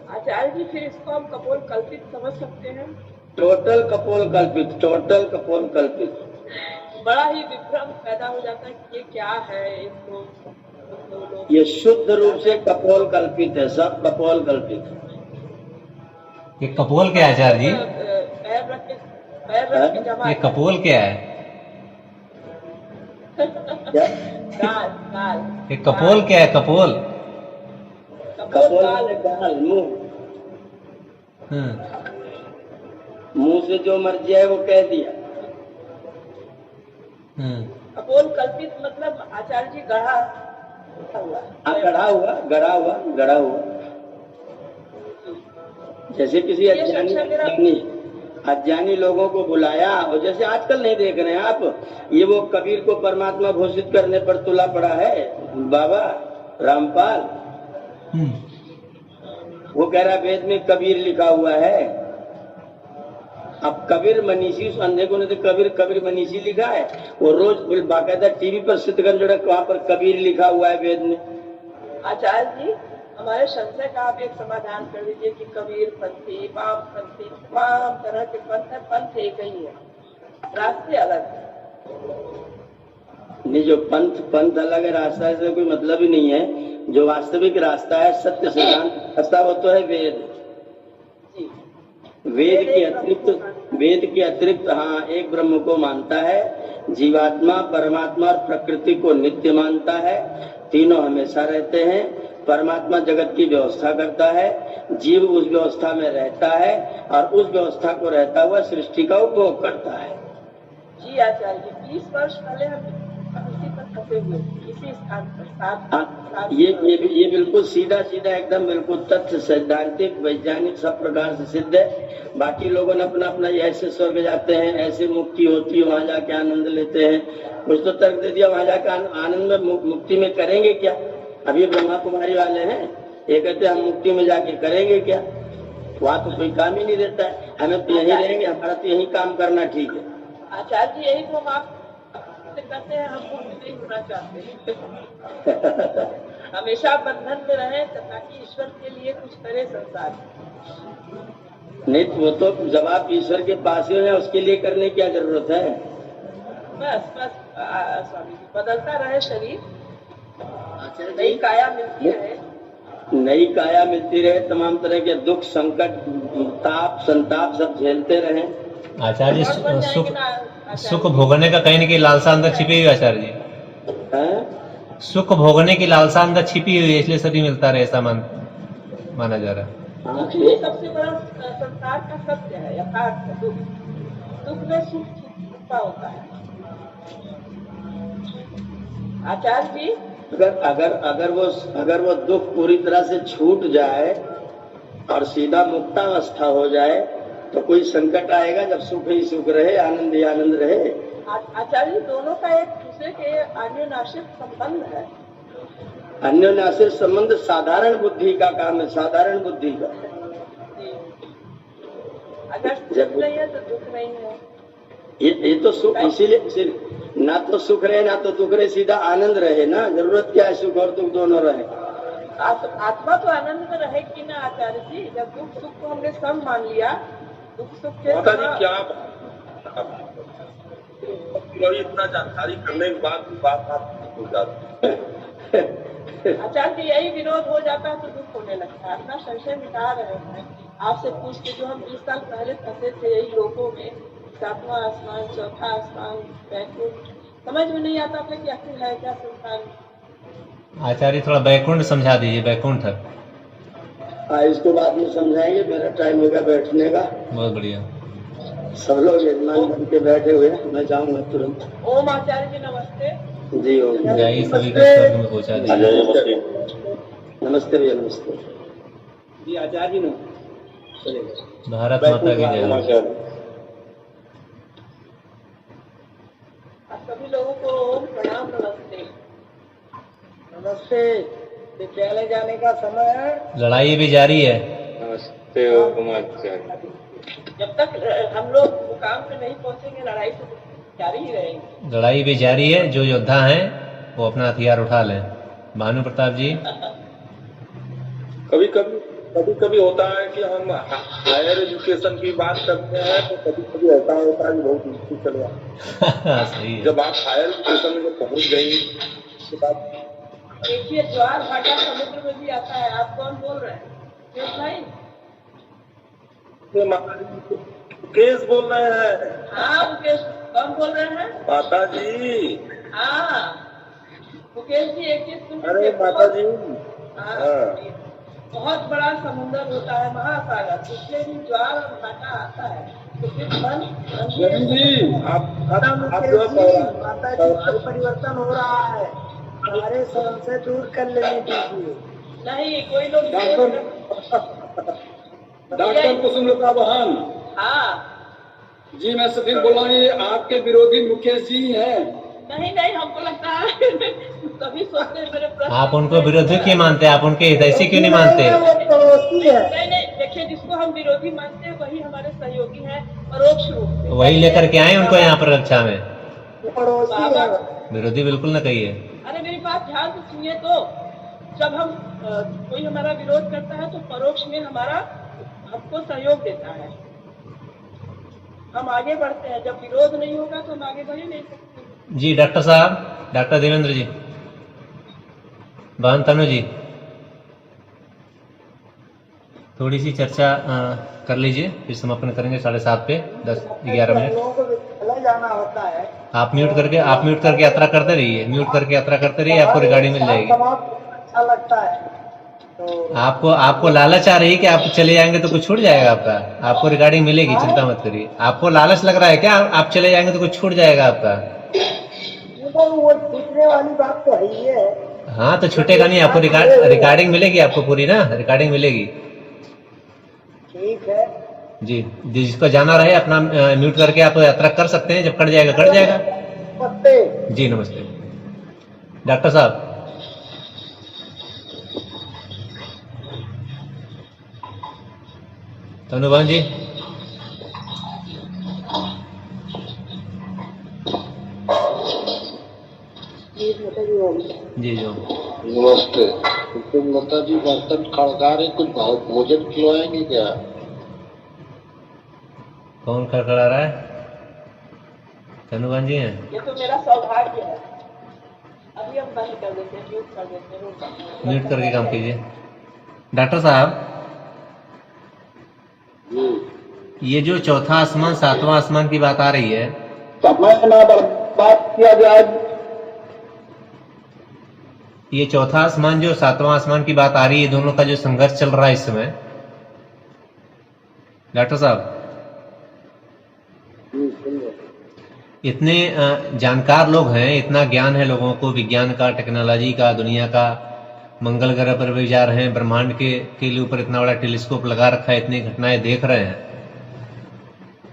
आचार्य जी, फिर इसको हम कपोल कल्पित समझ सकते हैं? टोटल कपोल कल्पित, टोटल कपोल कल्पित। बड़ा ही विभ्रम पैदा हो जाता है कि ये क्या है, इसको ये शुद्ध रूप से कपोल कल्पित है, सब कपोल कल्पित है। ये कपोल क्या है आचार्य जी? पैर रख के जमा। ये कपोल क्या है? गाल। ये कपोल क्या है? कपोल गाल, मुंह से जो मर्जी है वो कह दिया। कपोल कल्पित मतलब आचार्य जी गढ़ा हुआ। जैसे किसी अज्ञानी लोगों को बुलाया, और जैसे आजकल नहीं देख रहे हैं आप, ये वो कबीर को परमात्मा घोषित करने पर तुला पड़ा है बाबा रामपाल। वो कह रहा वेद में कबीर लिखा हुआ है। अब कबीर मनीषी, उस अंधे को नहीं तो कबीर मनीषी लिखा है। वो रोज बाकायदा टीवी पर सिद्धगंज वहाँ पर कबीर लिखा हुआ है वेद में। आचार्य जी, हमारे संशय का आप एक समाधान कर दीजिए कि कबीर पंथी, वाम पंथी, तमाम तरह के पंथ है, पंथ एक ही है, रास्ते अलग है। नहीं, जो पंथ अलग है, रास्ता से कोई मतलब ही नहीं है। जो वास्तविक रास्ता है, सत्य सिद्धांत रास्ता, वो तो है वेद। वेद वेद के अतिरिक्त हाँ एक ब्रह्म को मानता है, जीवात्मा परमात्मा और प्रकृति को नित्य मानता है, तीनों हमेशा रहते हैं। परमात्मा जगत की व्यवस्था करता है, जीव उस व्यवस्था में रहता है और उस व्यवस्था को रहता हुआ सृष्टि का उपभोग करता है। जी आचार्य जी, 20 वर्ष पहले हम इसी पर फंसे हुए थे, इसी स्थान पर साथ ये बिल्कुल सीधा सीधा एकदम बिल्कुल तथ्य सैद्धांतिक वैज्ञानिक सब प्रकार से सिद्ध है। बाकी लोगों ने अपना अपना ऐसे स्वर्ग जाते हैं, ऐसे मुक्ति होती है, वहां जाके आनंद लेते हैं। कुछ तो तर्क दे दिया, वहां जाके आनंद में मुक्ति में करेंगे क्या? अभी ब्रह्मा कुमारी वाले हैं, ये कहते हैं हम मुक्ति में जाके करेंगे क्या? वहाँ तो कोई काम ही नहीं देता है, हमें तो यही रहेंगे, हमारा तो यही काम करना ठीक है। आचार्य जी, यही तो हम आपसे कहते हैं, हम मुक्त नहीं होना चाहते हमेशा बंधन में रहे ताकि ईश्वर के लिए कुछ करे संसार। नहीं, वो तो जब आप ईश्वर के पास ही हैं, उसके लिए करने की क्या जरूरत है? बस स्वामी जी, बदलता रहे शरीर, नई काया मिलती रहे, नई काया मिलती रहे, तमाम तरह के दुख संकट ताप संताप सब झेलते रहे। आचार्य सुख भोगने का कहीं न कहीं लालसा अंदर छिपी हुई है आचार्य जी। हैं? सुख भोगने की लालसा अंदर छिपी हुई है, इसलिए शरीर मिलता रहे, ऐसा माना जा रहा है। ये सबसे बड़ा संसार का सत्य है, यथार्थ है। दुख में सुख छुपा होता है। आचार्य जी, अगर वो दुख पूरी तरह से छूट जाए और सीधा मुक्तावस्था हो जाए तो कोई संकट आएगा? जब सुख ही सुख रहे, आनंद ही आनंद रहे। आचार्य जी, दोनों का एक दूसरे के अन्योन्याश्रित संबंध है। अन्योन्याश्रित संबंध साधारण बुद्धि का काम है, साधारण बुद्धि का। अगर सुख नहीं है तो दुख नहीं है। ये तो सुख इसीलिए ना तो सुख रहे ना तो दुख रहे, सीधा आनंद रहे ना। जरूरत क्या है सुख और दुख दोनों रहे? आत्मा तो आनंद में रहेगी ना आचार्य जी। जब दुख सुख को हमने सम मान लिया, दुख सुख के क्या इतना जानकारी करने के बाद बात आप हो जाती है। आचार्य जी, यही विरोध हो जाता है तो दुख होने लगता है। अपना संशय मिटा रहे हैं आपसे पूछ के, जो हम 20 साल पहले फंसे थे यही लोगों में, 7वां आसमान, 4था आसमान, बैकुंठ, समझ में नहीं आता था कि आखिर है क्या संसार। आचार्य थोड़ा बैकुंठ समझा दीजिए, बैकुंठ है। इसको बाद में समझाएंगे, मेरा टाइम होगा बैठने का। बहुत बढ़िया। सब लोग यजमान बन के बैठे हुए हैं, मैं जाऊंगा तुरंत। ओम आचार्य जी नमस्ते। जी ओम। जाइए, सभी को स्वर्ग में पहुंचा दीजिए। नमस्ते भैया, नमस्ते जी। आचार्य जी भारत माता की जय। सभी लोगों को ओम प्रणाम, नमस्ते। नमस्ते। विद्यालय जाने का समय है। लड़ाई भी जारी है। नमस्ते जब तक हम लोग मुकाम पे नहीं पहुंचेंगे, लड़ाई तो जारी ही रहेगी। लड़ाई भी जारी है। जो योद्धा हैं वो अपना हथियार उठा लें। भानु प्रताप जी, कभी कभी होता है कि हम हायर एजुकेशन की बात करते हैं तो कभी कभी ऐसा होता है बहुत मुश्किल चलवा। सही है। जब आप हायर एजुकेशन में पहुंच गई उसके बाद देखिए, ज्वार भाटा समुद्र में भी आता है। आप कौन बोल रहे हैं? भाई मुकेश बोल रहे हैं। हाँ मुकेश, कौन बोल रहे हैं? माता जी। हाँ मुकेश जी, एक चीज सुनिए। अरे माता जी, हाँ, बहुत बड़ा समुद्र होता है, महासागर। पिछले दिन ज्वार और भाटा आता है तो फिर मन जी आप माता जी का परिवर्तन हो रहा है, हमारे संशय दूर कर लेने दीजिए। नहीं, कोई लोग डॉक्टर कुसुम का बहन। हाँ जी, मैं सफीर बोल रहा हूँ। ये आपके विरोधी मुकेश जी हैं। नहीं, हमको लगता है कभी सोचते हैं मेरे प्रश्न। आप उनको विरोधी क्यों मानते हैं? आप उनके हितैषी क्यों नहीं मानते? पड़ोसी है। नहीं, देखिए, जिसको हम विरोधी मानते हैं वही हमारे सहयोगी हैं परोक्ष रूप से। वही लेकर के आए उनको यहाँ पर रक्षा में। पड़ोसी है। विरोधी बिल्कुल न कहिए। अरे मेरी बात ध्यान से सुनिए तो, जब हम कोई हमारा विरोध करता है तो परोक्ष में हमको सहयोग देता है, हम आगे बढ़ते हैं। जब विरोध नहीं होगा तो हम आगे बढ़ ही नहीं सकते। जी डॉक्टर साहब, डॉक्टर देवेंद्र जी, बहन तनु जी, थोड़ी सी चर्चा कर लीजिए, फिर समापन करेंगे 7:30 पे, 10-11 मिनट। लोगों को विद्यालय जाना होता है। आप म्यूट करके यात्रा करते रहिए, आपको रिकॉर्डिंग मिल जाएगी। अच्छा लगता है तो आपको लालच आ रही है कि आप चले जाएंगे तो कुछ छूट जाएगा आपका, आपको रिकॉर्डिंग मिलेगी, चिंता मत करिए। आपको लालच लग रहा है क्या, आप चले जाएंगे तो कुछ छूट जाएगा आपका? वो छूटने वाली बात तो है ही है। हाँ तो छूटेगा नहीं, आपको रिकॉर्डिंग मिलेगी, आपको पूरी ना रिकॉर्डिंग मिलेगी। ठीक है जी, जिसको जाना रहे अपना म्यूट करके आप यात्रा कर सकते हैं, जब कट जाएगा। नमस्ते जी नमस्ते डॉक्टर साहब। तनुभान जी, जी जो नमस्ते। तो लता जी बर्तन खड़का रहे, कुछ भोजन खिलवाएंगे क्या? कौन खड़खड़ा रहा है? तनुभान जी हैं? ये तो मेरा सौभाग्य है। अभी हम बंद कर देते हैं, म्यूट कर देते हैं, म्यूट करके काम कीजिए। डॉक्टर साहब, ये जो चौथा आसमान 7वां आसमान की बात आ रही है, समय ना बर्बाद किया जाए। ये चौथा आसमान जो 7वां आसमान की बात आ रही है, दोनों का जो संघर्ष चल रहा है इस समय, डॉक्टर साहब इतने जानकार लोग हैं, इतना ज्ञान है लोगों को, विज्ञान का, टेक्नोलॉजी का, दुनिया का, मंगल ग्रह पर भी जा रहे हैं, ब्रह्मांड के ऊपर इतना बड़ा टेलीस्कोप लगा रखा है, इतनी घटनाएं देख रहे हैं।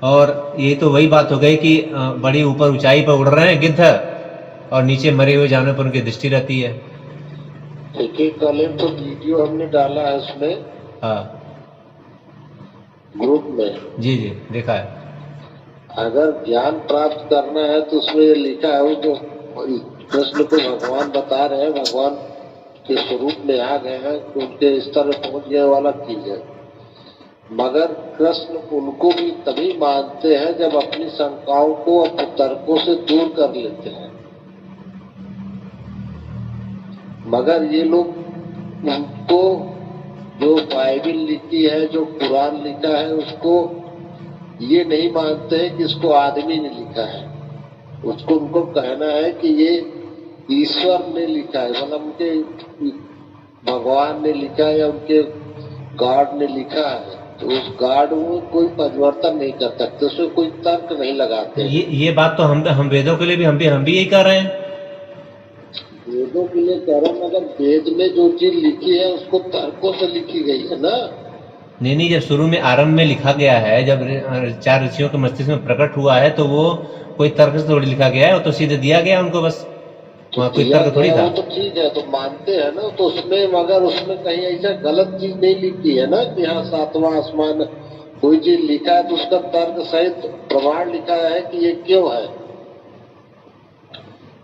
और ये तो वही बात हो गई कि बड़ी ऊपर ऊंचाई पर उड़ रहे हैं गिद्ध, और नीचे मरे हुए जानवर पर उनकी दृष्टि रहती है। एक कल तो वीडियो हमने डाला है उसमें, हाँ ग्रुप में। जी देखा है। अगर ज्ञान प्राप्त करना है तो उसमें ये लिखा है, वो जो कृष्ण को भगवान बता रहे हैं, भगवान के स्वरूप में आ गए हैं, तो उनके स्तर में पहुंच गए वाला चीज है। मगर कृष्ण उनको भी तभी मानते हैं जब अपनी शंकाओं को अपने तर्कों से दूर कर लेते हैं। मगर ये लोग उनको जो बाइबिल लिखी है, जो कुरान लिखा है, उसको ये नहीं मानते हैं कि इसको आदमी ने लिखा है। उसको उनको कहना है कि ये ईश्वर ने लिखा है, मतलब उनके भगवान ने लिखा है या उनके गॉड ने लिखा है। तो उस गॉड में कोई परिवर्तन नहीं कर सकते, उसमें कोई तर्क नहीं लगाते। ये बात तो हम वेदों के लिए भी हम भी यही कर रहे हैं। वेदों के लिए कह रहे हैं, मगर वेद में जो चीज लिखी है उसको तर्कों से लिखी गई है ना। नहीं, जब शुरू में आरंभ में लिखा गया है, जब 4 ऋषियों के मस्तिष्क में प्रकट हुआ है, तो वो कोई तर्क से थोड़ी लिखा गया है, वो तो सीधे दिया गया उनको, बस वहाँ कोई तर्क थोड़ी था। तो ठीक है, तो मानते हैं ना, तो उसमें मगर उसमें कहीं ऐसा गलत चीज नहीं लिखी है ना कि हाँ 7वां आसमान कोई चीज लिखा है तो उसका तर्क सहित प्रमाण लिखा है कि ये क्यों है,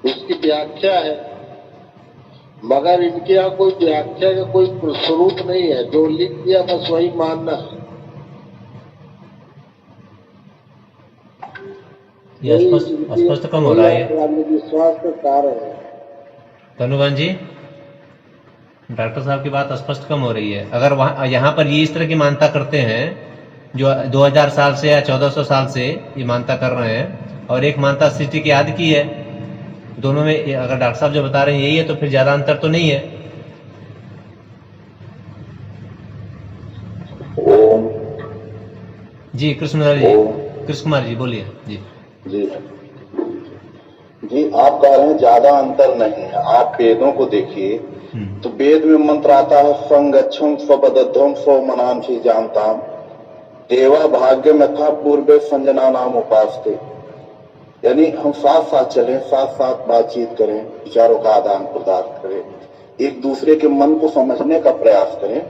उसकी व्याख्या है। मगर इनके यहाँ कोई व्याख्या का कोई स्वरूप नहीं है, जो लिख दिया बस वही मानना है। ये स्पष्ट कम हो रहा है, विश्वास का कारण है। तनुभान जी, डॉक्टर साहब की बात स्पष्ट कम हो रही है। अगर वहाँ यहाँ पर ये इस तरह की मान्यता करते हैं, जो 2000 साल से या 1400 साल से ये मान्यता कर रहे हैं, और एक मान्यता सृष्टि की आदि की है, दोनों में अगर डॉक्टर साहब जो बता रहे हैं यही है, तो फिर ज्यादा अंतर तो नहीं है। जी कृष्ण कुमार जी बोलिए। जी आप कह रहे हैं ज्यादा अंतर नहीं है। आप वेदों को देखिए तो वेद में मंत्र आता है, संगच्छम स्वबद्धम स्व मनांसी जानताम देवा भाग्य में था पूर्वे संजना नाम उपासते। यानी हम साथ साथ चलें, साथ साथ बातचीत करें, विचारों का आदान प्रदान करें, एक दूसरे के मन को समझने का प्रयास करें,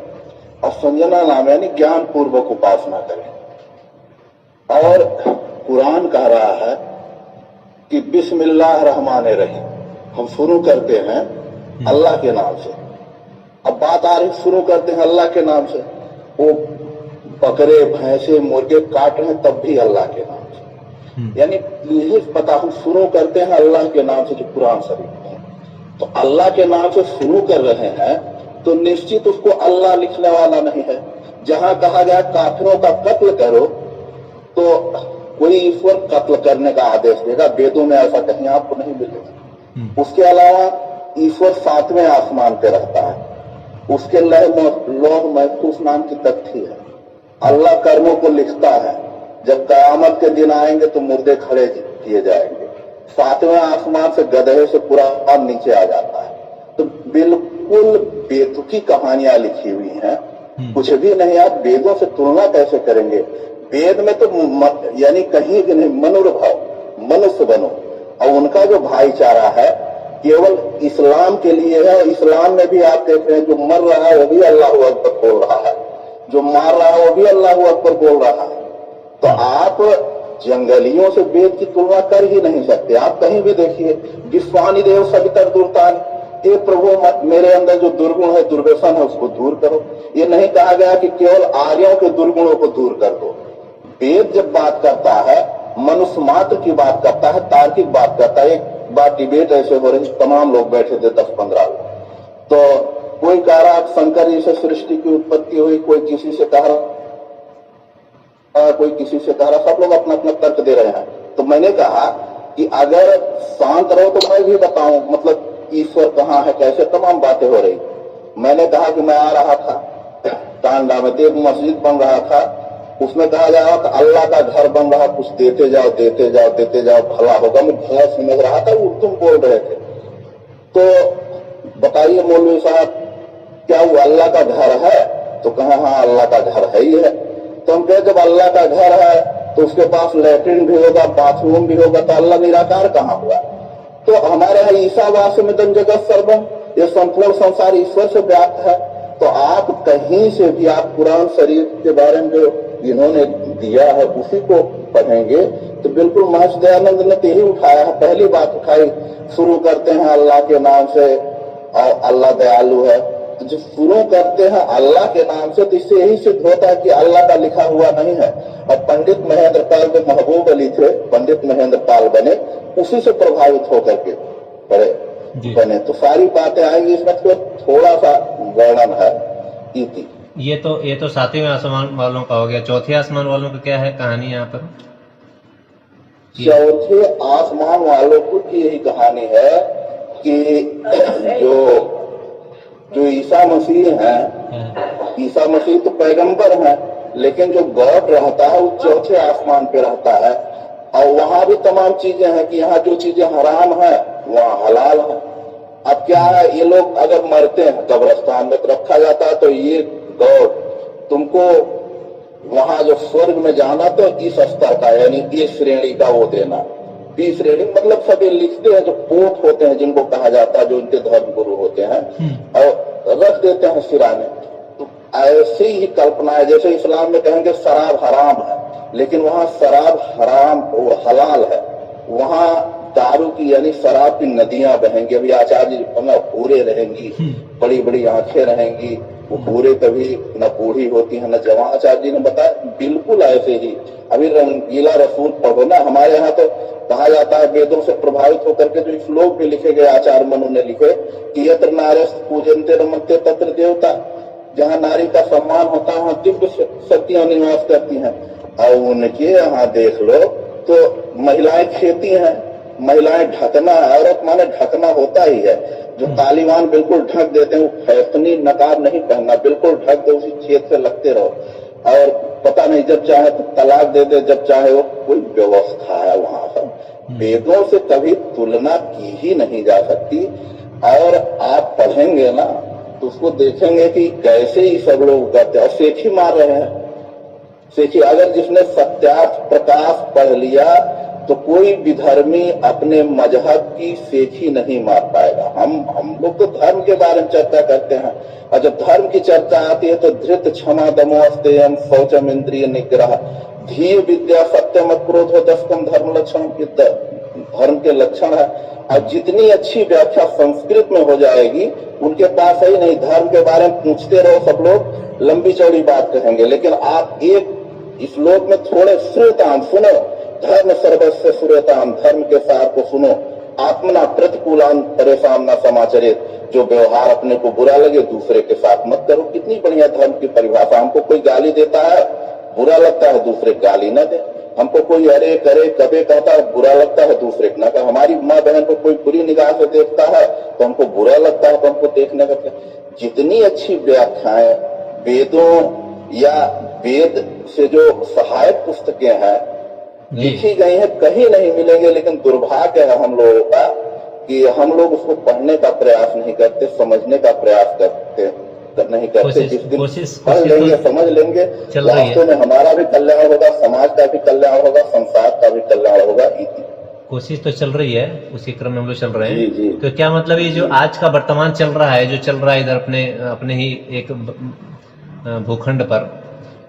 और संजना नाम यानी ज्ञान पूर्वक उपासना करें। और कुरान कह रहा है कि बिस्मिल्लाह रहमान रहीम, हम शुरू करते हैं अल्लाह के नाम से। अब बात आ रही, शुरू करते हैं अल्लाह के नाम से, वो बकरे भैंसे मुर्गे काट रहे हैं तब भी अल्लाह के नाम से। यानी यही पता, हम शुरू करते हैं अल्लाह के नाम से, जो कुरान शरीफ है। तो अल्लाह के नाम से शुरू कर रहे हैं तो निश्चित उसको अल्लाह लिखने वाला नहीं है। जहां कहा गया काफिरों का कत्ल करो, तो कोई ईश्वर कत्ल करने का आदेश देगा? वेदों में ऐसा कहीं आपको नहीं मिलेगा। उसके अलावा ईश्वर 7वें आसमान पे रहता है, उसके लौह महफूज नाम की तख्ती है। अल्लाह कर्मों को लिखता है। जब कयामत के दिन आएंगे तो मुर्दे खड़े किए जाएंगे। 7वें आसमान से गधे से कुरान नीचे आ जाता है। तो बिल्कुल बेतुकी कहानियां लिखी हुई हैं, कुछ भी नहीं। आप वेदों से तुलना कैसे करेंगे? वेद में तो यानी कहीं भी नहीं, मनोभाव मनुष्य बनो। और उनका जो भाईचारा है केवल इस्लाम के लिए है। इस्लाम में भी आप देख रहे हैं, जो मर रहा है वो भी अल्लाह अकबर बोल रहा है, जो मार रहा है वो भी अल्लाह अकबर बोल रहा है। तो आप जंगलियों से वेद की तुलना कर ही नहीं सकते। आप कहीं भी देखिए, विश्वानि देव सवितर दुर्तान, ये प्रभु मेरे अंदर जो दुर्गुण है, दुर्व्यसन है, उसको दूर करो। ये नहीं कहा गया कि केवल आर्यों के दुर्गुणों को दूर कर दो। वेद जब बात करता है, मनुष्य मात्र की बात करता है, तार्किक बात करता है। एक बात डिबेट ऐसे हो रही, तमाम लोग बैठे थे 10-15 लोग, तो कोई कह रहा शंकर जी से सृष्टि की उत्पत्ति हुई, कोई किसी से कह रहा, कोई किसी से कह रहा, सब लोग अपना अपना तर्क दे रहे हैं। तो मैंने कहा कि अगर शांत रहो तो मैं भी बताऊं, मतलब ईश्वर कहाँ है, कैसे, तमाम बातें हो रही। मैंने कहा कि मैं आ रहा था टांडा में, एक मस्जिद बन रहा था, उसमें कहा जा रहा था अल्लाह का घर बन रहा, कुछ देते जाओ देते जाओ देते जाओ, भला होगा। मैं भला समझ रहा था, वो तुम बोल रहे थे। तो बताइए मौलवी साहब, क्या वो अल्लाह का घर है? तो कहा हाँ अल्लाह का घर है ही है। तो हम कहे जब अल्लाह का घर है तो उसके पास लैट्रिन भी होगा, बाथरूम भी होगा, तो अल्लाह निराकार कहाँ हुआ? तो हमारे यहाँ ईसावास में दम जगत सर्वम, ये संपूर्ण संसार ईश्वर से व्याप्त है। तो आप कहीं से भी आप कुरान शरीफ के बारे में जो इन्होंने दिया है उसी को पढ़ेंगे तो बिल्कुल महर्षि दयानंद ने तो यही उठाया है, पहली बात उठाई। शुरू करते हैं अल्लाह के नाम से और अल्लाह दयालु है। तो जब शुरू करते हैं अल्लाह के नाम से तो इससे यही सिद्ध होता है कि अल्लाह का लिखा हुआ नहीं है। और पंडित महेंद्र पाल जो महबूब अली थे, पंडित महेंद्र पाल बने, उसी से प्रभावित होकर के बने। तो सारी बातें आएंगी, इसमें तो थोड़ा सा वर्णन है इति। ये तो 7वें आसमान वालों का हो गया। चौथे आसमान वालों का क्या है कहानी यहाँ पर? चौथे आसमान वालों की यही कहानी है कि जो ईसा मसीह हैं, ईसा मसीह तो पैगंबर हैं, लेकिन जो गॉड रहता है वो चौथे आसमान पे रहता है। और वहां भी तमाम चीजें हैं कि यहाँ जो चीजें हराम है वहाँ हलाल है। अब क्या है, ये लोग अगर मरते हैं कब्रिस्तान में रखा जाता है, तो ये गॉड तुमको वहां जो स्वर्ग में जाना तो इस स्तर का, यानी इस श्रेणी का वो देना। बी श्रेणी मतलब सभी लिखते हैं, जो पोप होते हैं जिनको कहा जाता है, जो उनके धर्म गुरु होते हैं, और रख देते हैं सिराने। तो ऐसी ही कल्पना है, जैसे इस्लाम में कहेंगे शराब हराम है, लेकिन वहाँ शराब हराम हलाल है। वहाँ दारू की यानी शराब की नदियां बहेंगी। अभी आचार्य जी पूरे रहेंगी, बड़ी बड़ी आंखें रहेंगी, वो पूरे कभी न बूढ़ी होती है न जवान। आचार्य जी ने बताया बिल्कुल ऐसे ही। अभी रंगीला रसूल पढ़ो ना, हमारे यहाँ तो कहा जाता है वेदों से प्रभावित होकर के जो श्लोक भी लिखे गए, आचार्य मनु ने लिखे कि यत्र नार्यः पूजन्ते रमन्ते तत्र देवता, जहाँ नारी का सम्मान होता है वहाँ दिव्य शक्तियां निवास करती हैं। और उनके यहाँ देख लो तो महिलाएं खेती हैं, महिलाएं ढकना, औरत माने ढकना होता ही है। जो तालिबान बिल्कुल ढक देते हैं, वो फैशनी नकाब नहीं पहनना, बिल्कुल ढक दे, उसी छेद से लगते रहो। और पता नहीं जब चाहे तो तलाक दे दे, जब चाहे वो, कोई व्यवस्था है वहां पर। वेदों से कभी तुलना की ही नहीं जा सकती। और आप पढ़ेंगे ना तो उसको देखेंगे कि कैसे ही सब लोग करते हैं, और सेखी मार रहे हैं। सेखी, अगर जिसने सत्यार्थ प्रकाश पढ़ लिया तो कोई विधर्मी अपने मजहब की सेखी नहीं मार पाएगा। हम लोग तो धर्म के बारे में चर्चा करते हैं, और जब धर्म की चर्चा आती है तो धृत क्षमा दमोस्तेयम शौचम इंद्रिय निग्रह धीय विद्या सत्यम क्रोध दशकम धर्म लक्षण के धर्म के लक्षण है। और जितनी अच्छी व्याख्या संस्कृत में हो जाएगी, उनके पास ही नहीं, धर्म के बारे में पूछते रहो, सब लोग लंबी चौड़ी बात कहेंगे। लेकिन आप एक श्लोक में थोड़े श्रुतान सुनो, धर्म सर्वस्व श्रुतान, धर्म के सार को सुनो, आत्मना प्रतिकूलान परेशान न समाचरित, जो व्यवहार अपने को बुरा लगे दूसरे के साथ मत करो। कितनी बढ़िया धर्म की परिभाषा। हमको कोई गाली देता है बुरा लगता है, दूसरे गाली न दे। हमको कोई अरे करे कबे कहता है बुरा लगता है, दूसरे को न कहे। हमारी माँ बहन को कोई बुरी निगाह से देखता है तो हमको बुरा लगता है, तो हमको देखने का। जितनी अच्छी व्याख्याएं वेदों या वेद से जो सहायक पुस्तकें हैं लिखी गई हैं कहीं नहीं मिलेंगे, लेकिन दुर्भाग्य है हम लोगों का कि हम लोग उसको पढ़ने का प्रयास नहीं करते, समझने का प्रयास नहीं करते। जिस दिन पढ़ लेंगे समझ लेंगे वास्तव में हमारा भी कल्याण होगा, समाज का भी कल्याण होगा, संसार का भी कल्याण होगा। कोशिश तो चल रही है, उसी क्रम में हम लोग चल रहे हैं। जी, जी। तो क्या मतलब ये जो आज का वर्तमान चल रहा है, जो चल रहा है इधर अपने ही एक भूखंड पर,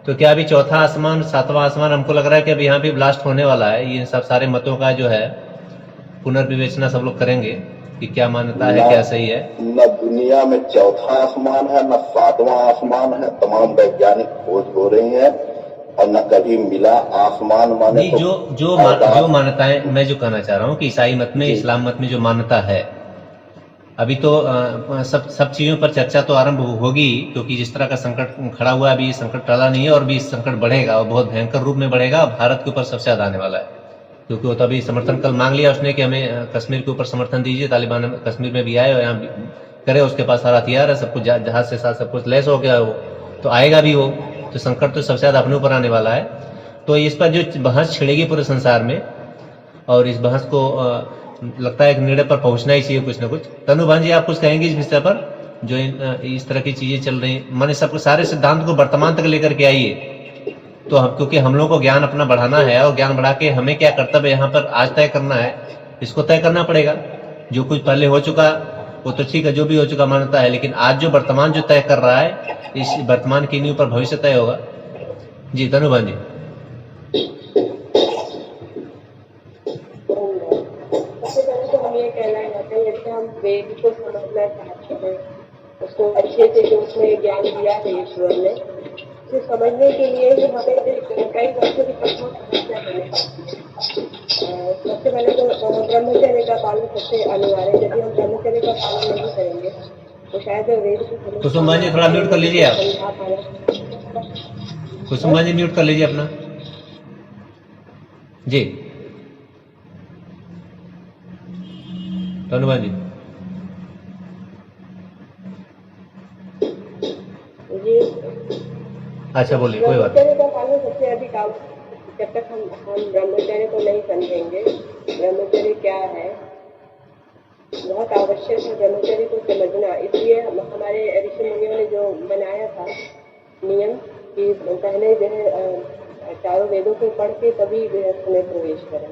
तो क्या अभी चौथा आसमान सातवां आसमान हमको लग रहा है कि अभी यहाँ भी ब्लास्ट होने वाला है? ये सब सारे मतों का जो है पुनर्विवेचना सब लोग करेंगे कि क्या मान्यता है, क्या सही है। न दुनिया में चौथा आसमान है न सातवां आसमान है। तमाम वैज्ञानिक खोज हो रही है और न कभी मिला आसमान माने नहीं, जो मान्यताएं मैं जो कहना चाह रहा हूँ कि ईसाई मत में, इस्लाम मत में जो मान्यता है, अभी तो सब चीजों पर चर्चा तो आरंभ होगी, क्योंकि जिस तरह का संकट खड़ा हुआ है अभी, ये संकट टला नहीं है और भी संकट बढ़ेगा और बहुत भयंकर रूप में बढ़ेगा और भारत के ऊपर सबसे ज्यादा आने वाला है। क्योंकि वो तो अभी समर्थन कल मांग लिया उसने कि हमें कश्मीर के ऊपर समर्थन दीजिए, तालिबान कश्मीर में भी आए और यहाँ करे, उसके पास सारा हथियार है, सब कुछ जहाज से साथ सब कुछ लैस हो गया, वो तो आएगा भी वो, तो संकट तो सबसे ज्यादा अपने ऊपर आने वाला है। तो इस पर जो बहस छिड़ेगी पूरे संसार में, और इस बहस को लगता है एक निर्णय पर पहुंचना ही चाहिए कुछ ना कुछ। तनुभान जी, आप कुछ कहेंगे इस विषय पर, जो इस तरह की चीजें चल रही, माने सबको सारे सिद्धांत को वर्तमान तक लेकर के आइए, तो हम, क्योंकि हम लोग को ज्ञान अपना बढ़ाना है और ज्ञान बढ़ा के हमें क्या कर्तव्य यहाँ पर आज तय करना है, इसको तय करना पड़ेगा। जो कुछ पहले हो चुका वो तो ठीक है, जो भी हो चुका मान्यता है, लेकिन आज जो वर्तमान जो तय कर रहा है, इस वर्तमान की नींव पर भविष्य तय होगा। जी तनुभान जी। सबसे पहले तो हम ये कहना चाहते हैं, जैसे हम वेद को समझना चाहते हैं, उसको अच्छे से जो उसमें ज्ञान दिया है ईश्वर ने, उसे समझने के लिए ही हमें कई वर्षों की कठोर तपस्या करनी पड़ती है। सबसे पहले तो ब्रह्मचर्य का पालन सबसे अनिवार्य है। यदि हम ब्रह्मचर्य का पालन नहीं करेंगे तो शायद वेद को कुसुम जी थोड़ा म्यूट कर लीजिए आप। कुसुम जी म्यूट कर लीजिए अपना। जी तनुभान जी। अच्छा बोलिए, कोई बात नहीं। ब्रह्मचर्य का पालन सबसे अधिक जब तक हम ब्रह्मचर्य को नहीं समझेंगे, ब्रह्मचर्य क्या है, बहुत आवश्यक है ब्रह्मचर्य को समझना। इसलिए हमारे ऋषि मुनियों ने जो बनाया था नियम कि पहले जो है चारों वेदों को पढ़ के तभी गृहस्थ में प्रवेश करें,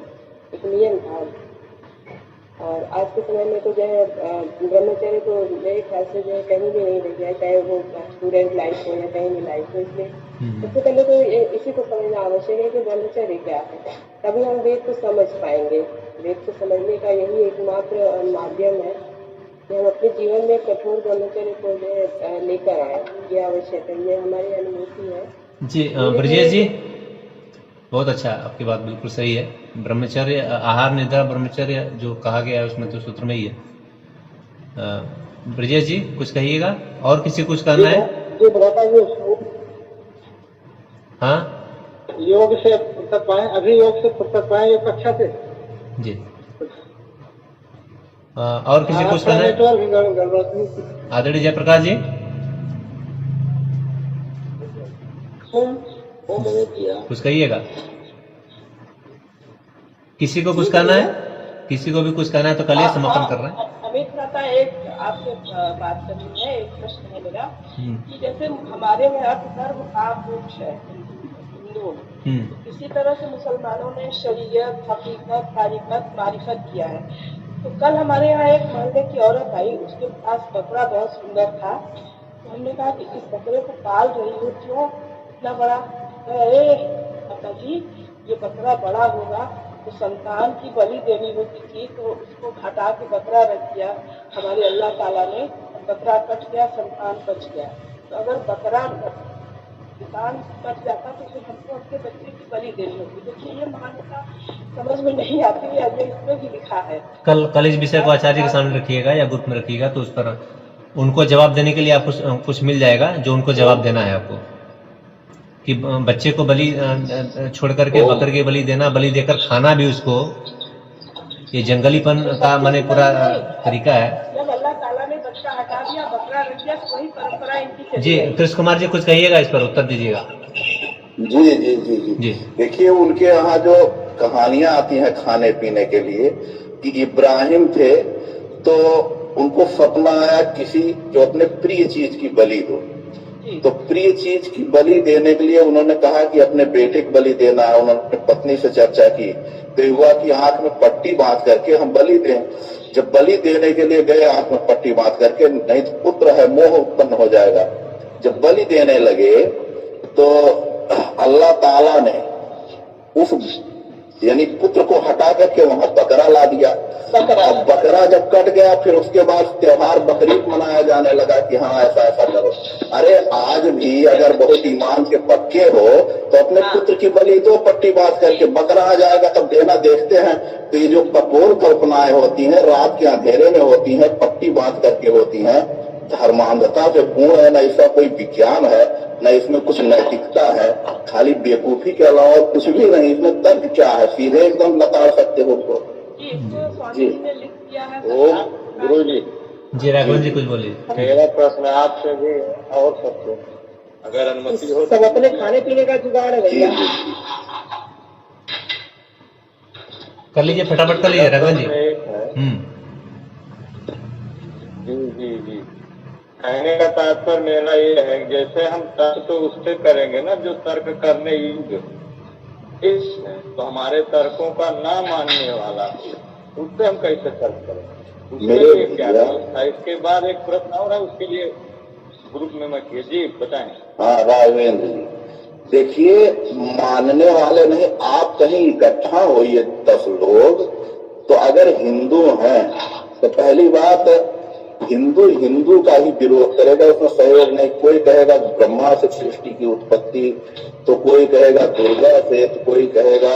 एक नियम था। और आज के समय में तो जो है ब्रह्मचर्य तो मेरे ख्याल से जो है कहीं भी नहीं रह गया, चाहे वो स्टूडेंट लाइफ हो या कहीं भी लाइफ हो। इसलिए सबसे पहले तो इसी को समझना आवश्यक है कि ब्रह्मचर्य क्या है, तभी हम वेद को समझ पाएंगे। वेद को समझने का यही एकमात्र माध्यम है कि हम अपने जीवन में कठोर ब्रह्मचर्य को जो लेकर आए। ये आवश्यक है, ये हमारी अनुभूति है। जी ब्रजेश जी, बहुत अच्छा, आपकी बात बिल्कुल सही है। ब्रह्मचर्य, आहार निद्रा ब्रह्मचर्य जो कहा गया है उसमें तो सूत्र में ही है। ब्रजेश जी कुछ कहिएगा, और किसी कुछ कहना है? जो बताता है हाँ, योग से फुर्सत पाए, अभी योग से फुर्सत पाए, ये कक्षा से जी। और किसी कुछ कहना है? आदरणीय जयप्रकाश जी। कुछ कहिएगा, किसी को कुछ कहना है? किसी को भी कुछ कहना है तो कल समापन कर रहे हैं। अमित भ्राता, एक आपसे बात करनी है, एक प्रश्न है मेरा कि जैसे हमारे में अर्थ धर्म काम मोक्ष है हिंदुओं में, इसी तरह से मुसलमानों ने शरीयत, हकीकत, तारीकत, मारिफत किया है। तो कल हमारे यहाँ एक मोहल्ले की औरत आई, उसके पास बकरा बहुत सुंदर था। तो हमने कहा कि इस बकरे को पाल रही हो, क्यों इतना बड़ा? अरे माता जी, ये बकरा बड़ा होगा तो संतान की बलि देनी होती थी, तो उसको हटा के बकरा रख दिया हमारे अल्लाह ताला ने। बकरा कट गया, संतान बच गया। तो अगर बकरा संतान बच जाता तो फिर हमको अपने बच्चे की बलि देनी होती। देखिए ये मान्यता समझ में नहीं आती है, अभी इसमें भी लिखा है। कल इस विषय को आचार्य के सामने रखिएगा या ग्रुप में रखिएगा, तो उस पर उनको जवाब देने के लिए आप कुछ मिल जाएगा जो उनको जवाब देना है आपको, कि बच्चे को बलि छोड़ करके बकरे की बलि देना, बलि देकर खाना भी उसको, ये जंगलीपन का माने पूरा तरीका है। जब अल्लाह ताला ने बच्चा हटा दिया, बकरा रख दिया, तो वही परंपरा इनकी चली जी गई। कृष्ण कुमार जी कुछ कहिएगा इस पर, उत्तर दीजिएगा। जी जी जी जी, जी। देखिए उनके यहाँ जो कहानियां आती हैं खाने पीने के लिए, कि इब्राहिम थे तो उनको सपना आया किसी जो अपने प्रिय चीज की बलि दो, तो प्रिय चीज की बलि देने के लिए उन्होंने कहा कि अपने बेटे की बलि देना है। उन्होंने अपनी पत्नी से चर्चा की, तो हुआ कि आंख में पट्टी बांध करके हम बलि दें। जब बलि देने के लिए गए आंख में पट्टी बांध करके, नहीं तो पुत्र है मोह उत्पन्न हो जाएगा। जब बलि देने लगे तो अल्लाह ताला ने उस यानी पुत्र को हटा करके वहां बकरा ला दिया। अब बकरा जब कट गया, फिर उसके बाद त्योहार बकरीद मनाया जाने लगा कि हाँ ऐसा ऐसा करो। अरे आज भी अगर बहुत ईमान के पक्के हो तो अपने पुत्र की बलि दो पट्टी बांध करके, बकरा आ जाएगा तब देना। देखते हैं तो ये जो कपोल कल्पनाएं होती हैं, रात के अंधेरे में होती हैं, पट्टी बांध करके होती हैं, धर्मांधता से पूर्ण है, न इसका कोई विज्ञान है, न इसमें कुछ नैतिकता है, खाली बेवकूफी के अलावा कुछ भी नहीं। इसमें तर्क क्या है, सीधे एकदम नकार सकते हो उनको। जी ने लिख किया है। गुरु जी राघवन जी कुछ बोलिए। मेरा प्रश्न आपसे भी और सबसे, अगर अनुमति हो सब अपने खाने पीने का जुगाड़ है भैया। कर लीजिए, फटाफट कर लीजिए राघवन जी। एक है जी कहने का तात्पर्य मेरा ये है, जैसे हम तर्क तो उससे करेंगे ना जो तर्क करने योग्य, इस तो हमारे तर्कों का ना मानने वाला, उससे हम कैसे तर्क करें? उसके लिए क्या व्यवस्था? इसके बाद एक प्रश्न और है, उसके लिए ग्रुप में मत जी बताएं। हाँ राघवेंद्र जी, देखिए मानने वाले नहीं, आप कहीं इकट्ठा होइए 10 लोग, तो अगर हिंदू हैं तो पहली बात हिंदू का ही विरोध करेगा, उसमें सहयोग नहीं। कोई कहेगा ब्रह्मा से सृष्टि की उत्पत्ति, तो कोई कहेगा दुर्गा से, तो कोई कहेगा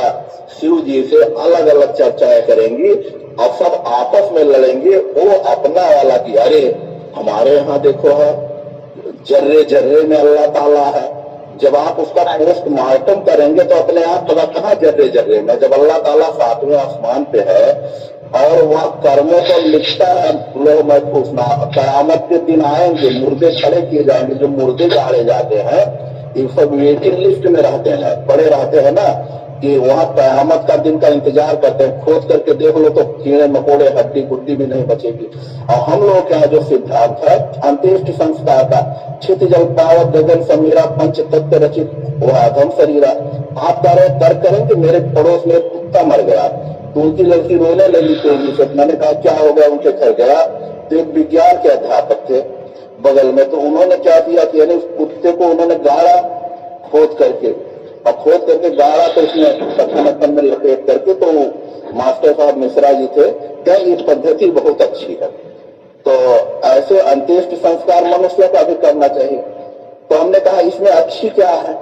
शिव जी से, अलग अलग चर्चाएं करेंगी और सब आपस में लड़ेंगे। वो अपना वाला की अरे हमारे यहाँ देखो है, जर्रे जर्रे में अल्लाह ताला है। जब आप उसका पोस्टमार्टम करेंगे तो अपने आप पता कहाँ जर्रे जर्रे में, जब अल्लाह ताला 7वें आसमान पे है और वह कर्मों को लिखता है लोह महफूज ना। कयामत के दिन आएंगे, मुर्दे खड़े किए जाएंगे, जो मुर्दे गाड़े जाते हैं ये सब वेटिंग लिस्ट में रहते हैं, पड़े रहते हैं ना, कि वहाँ कयामत का दिन का इंतजार करते हैं। खोद करके देख लो तो कीड़े मकोड़े हड्डी गुड्डी भी नहीं बचेगी। और हम लोग क्या जो सिद्धांत है अंत्येष्टि संस्कार का, छित जल पावत गगन समीरा पंच तत्व रचित वह अधम शरीरा। आप तर्क करें कि मेरे पड़ोस में एक कुत्ता मर गया तो उनकी लड़की रोने लगी तेजी से। मैंने कहा क्या हो गया, उनके घर गया तो एक विज्ञान के अध्यापक थे बगल में, तो उन्होंने क्या किया कि यानी उस कुत्ते को उन्होंने गाड़ा खोद करके, और खोद करके गाड़ा तो उसमें ढक्कन में लपेट करके, तो मास्टर साहब मिश्रा जी थे, क्या ये पद्धति बहुत अच्छी है। तो ऐसे अंत्येष्टि संस्कार मनुष्य का भी करना चाहिए। तो हमने कहा इसमें अच्छी क्या है,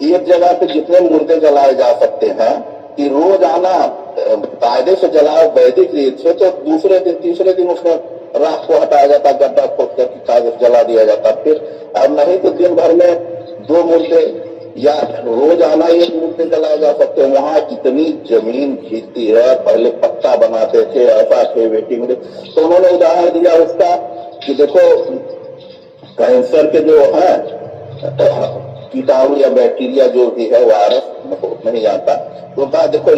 एक जगह पे जितने मुर्दे जलाए जा सकते हैं कि रोजाना कायदे से जलाओ वैदिक रीत से, तो दूसरे दिन तीसरे दिन उसमें राख को हटाया जाता, गड्ढा खोद करके कागज जला दिया जाता। फिर अब नहीं तो दिन भर में 2 मुर्दे या रोजाना 1 मुर्दे जलाए जा सकते हैं। वहां इतनी जमीन घिरती है, पहले पत्ता बनाते थे, ऐसा थे वेटिंग में। तो उन्होंने उदाहरण दिया उसका कि देखो कैंसर के जो है कीटाणु या बैक्टीरिया जो भी है, वायरस नहीं जानता, तो कहा देखो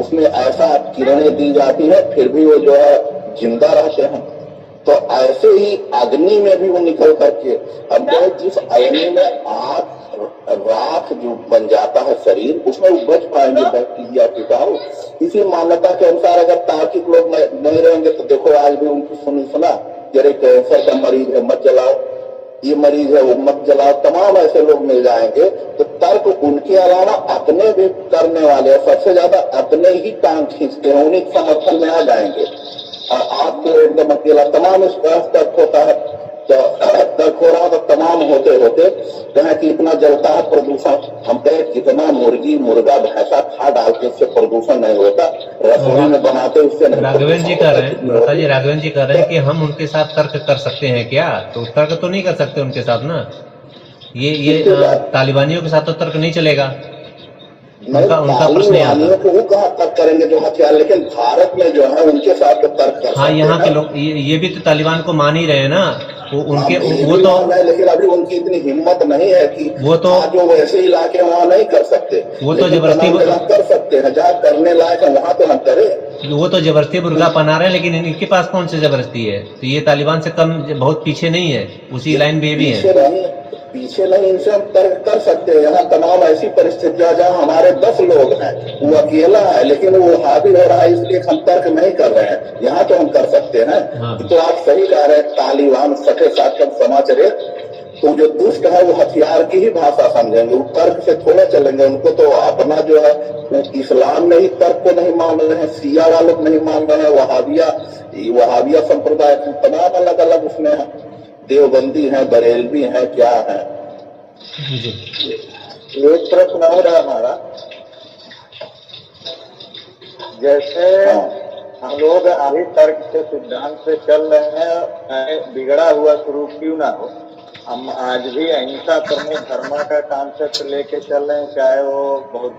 उसमें ऐसा किरणें दी जाती है फिर भी वो जो है जिंदा रहते हैं। तो ऐसे ही अग्नि में भी वो निकल करके, अब जो जिस अग्नि में आग राख जो बन जाता है शरीर, उसमें उपज पाएंगे बैक्टीरिया कीटाणु। इसी मान्यता के अनुसार अगर तार्किक लोग नहीं रहेंगे तो देखो आज भी उनकी सुना जरे कैंसर का मरीज है मत जलाओ, ये मरीज है वो मत जलाओ, तमाम ऐसे लोग मिल जाएंगे। तो तर्क उनके अलावा अपने भी करने वाले सबसे ज्यादा अपने ही टांग खींचते हैं, उन्हीं समर्थन में आ जाएंगे और आपको एकदम अकेला। तमाम इस तर्क होता है तो तर्क हो रहा तो तमाम होते होते कहें कि इतना जलता है प्रदूषण, हम कहे कितना मुर्गी मुर्गा भैंसा खा डालते इससे प्रदूषण नहीं होता, रसोई में बनाते उससे नहीं। राघवेंद्र जी कह रहे हैं, माताजी राघवेंद्र जी कह रहे हैं कि हम उनके साथ तर्क कर सकते हैं क्या? तो तर्क तो नहीं कर सकते उनके साथ ना, ये तालिबानियों के साथ तो तर्क नहीं चलेगा। उनका प्रश्न नहीं आता। को वो कहाँ तर्क करेंगे जो हथियार, लेकिन भारत में जो है उनके साथ तो तर्क कर हाँ, यहाँ के लोग ये भी तो तालिबान को मान ही रहे हैं ना, वो उनके वो तो, लेकिन अभी उनकी इतनी हिम्मत नहीं है कि वो तो जो वैसे इलाके वहाँ नहीं कर सकते, वो तो जबरदस्ती कर सकते हैं, जहाँ करने लायक है वहाँ तो हम करें। वो तो जबरदस्ती बुर्का पहना रहे हैं, लेकिन इनके पास कौन सी जबरदस्ती है? तो ये तालिबान से कम बहुत पीछे नहीं है, उसी लाइन में भी है। पीछे नहीं, इनसे हम तर्क कर सकते हैं। यहाँ तमाम ऐसी परिस्थितियां जहाँ हमारे 10 लोग हैं, वो अकेला है लेकिन वो हावी हो रहा है, इसलिए हम तर्क नहीं कर रहे हैं। यहाँ तो हम कर सकते हैं। हाँ। तो आप सही कह रहे हैं, तालिबान सठे साथ समाचार तो जो दुष्ट है वो हथियार की ही भाषा समझेंगे, वो तर्क से थोड़ा चलेंगे। उनको तो अपना जो है इस्लाम में ही तर्क को नहीं मान रहे हैं, शिया वालों को नहीं मान रहे हैं, वहाबिया संप्रदाय तमाम अलग अलग उसमें है, देवबंदी है, बरेलवी है, क्या है। एक प्रश्न हो रहा हमारा, जैसे हम लोग अभी तर्क से सिद्धांत से चल रहे हैं, बिगड़ा हुआ स्वरूप क्यों ना हो, हम आज भी अहिंसा परमो धर्म का कॉन्सेप्ट लेके चल रहे हैं, चाहे वो बहुत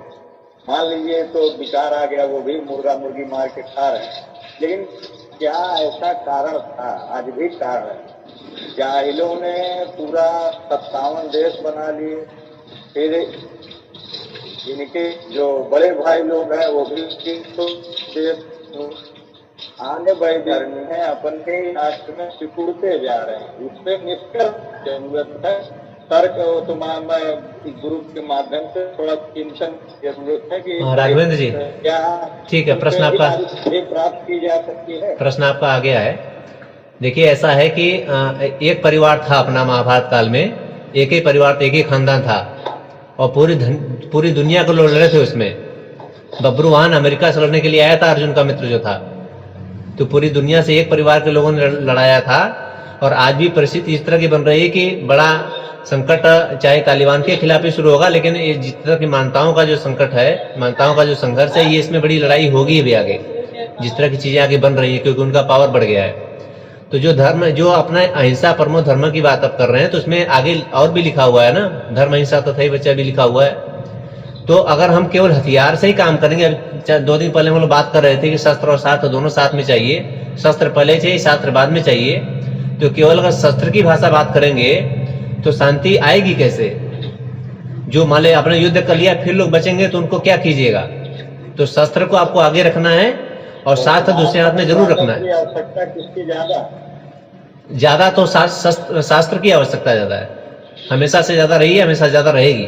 मान लीजिए तो विचार आ गया, वो भी मुर्गा मुर्गी मार के खा रहे हैं, लेकिन क्या ऐसा कारण था? आज भी कारण है, जाहिलों ने पूरा 57 देश बना लिए, फिर इनके जो बड़े भाई लोग हैं वो भी तो देश आने बड़ी धर्मी है, अपन के राष्ट्र में सिकुड़ते जा रहे हैं। इस पे निष्कर्ष जरूरत है, तर्क तो ग्रुप के माध्यम से थोड़ा चिंतन जरूरत है कि राघवेंद्र जी क्या ठीक है, प्रश्न आपका प्राप्त की जा सकती है। प्रश्न आपका आ गया है। देखिए, ऐसा है कि एक परिवार था अपना महाभारत काल में, एक ही परिवार, एक ही खानदान था, और पूरी दुनिया को लोग लड़े थे उसमें। बब्रुवाहन अमेरिका से लड़ने के लिए आया था, अर्जुन का मित्र जो था, तो पूरी दुनिया से एक परिवार के लोगों ने लड़ाया था। और आज भी परिस्थिति इस तरह की बन रही है कि बड़ा संकट चाहे तालिबान के खिलाफ ही शुरू होगा, लेकिन ये जिस तरह की मान्यताओं का जो संकट है, मान्यताओं का जो संघर्ष है, ये इसमें बड़ी लड़ाई होगी भी आगे, जिस तरह की चीजें आगे बन रही है, क्योंकि उनका पावर बढ़ गया है। तो जो धर्म, जो अपना अहिंसा परमो धर्म की बात आप कर रहे हैं, तो उसमें आगे और भी लिखा हुआ है ना, धर्म अहिंसा तथा बच्चा भी लिखा हुआ है। तो अगर हम केवल हथियार से ही काम करेंगे, अब 2 दिन पहले हम लोग बात कर रहे थे कि शस्त्र और शास्त्र दोनों साथ में चाहिए, शस्त्र पहले चाहिए, शास्त्र बाद में चाहिए, तो केवल अगर शस्त्र की भाषा बात करेंगे तो शांति आएगी कैसे? जो मान ले आपने युद्ध कर लिया, फिर लोग बचेंगे तो उनको क्या कीजिएगा? तो शस्त्र को आपको आगे रखना है और शास्त्र दूसरे हाथ में जरूर रखना है। आवश्यकता किसकी ज्यादा? तो शास्त्र की आवश्यकता ज्यादा है, हमेशा से ज्यादा रही है, हमेशा ज्यादा रहेगी।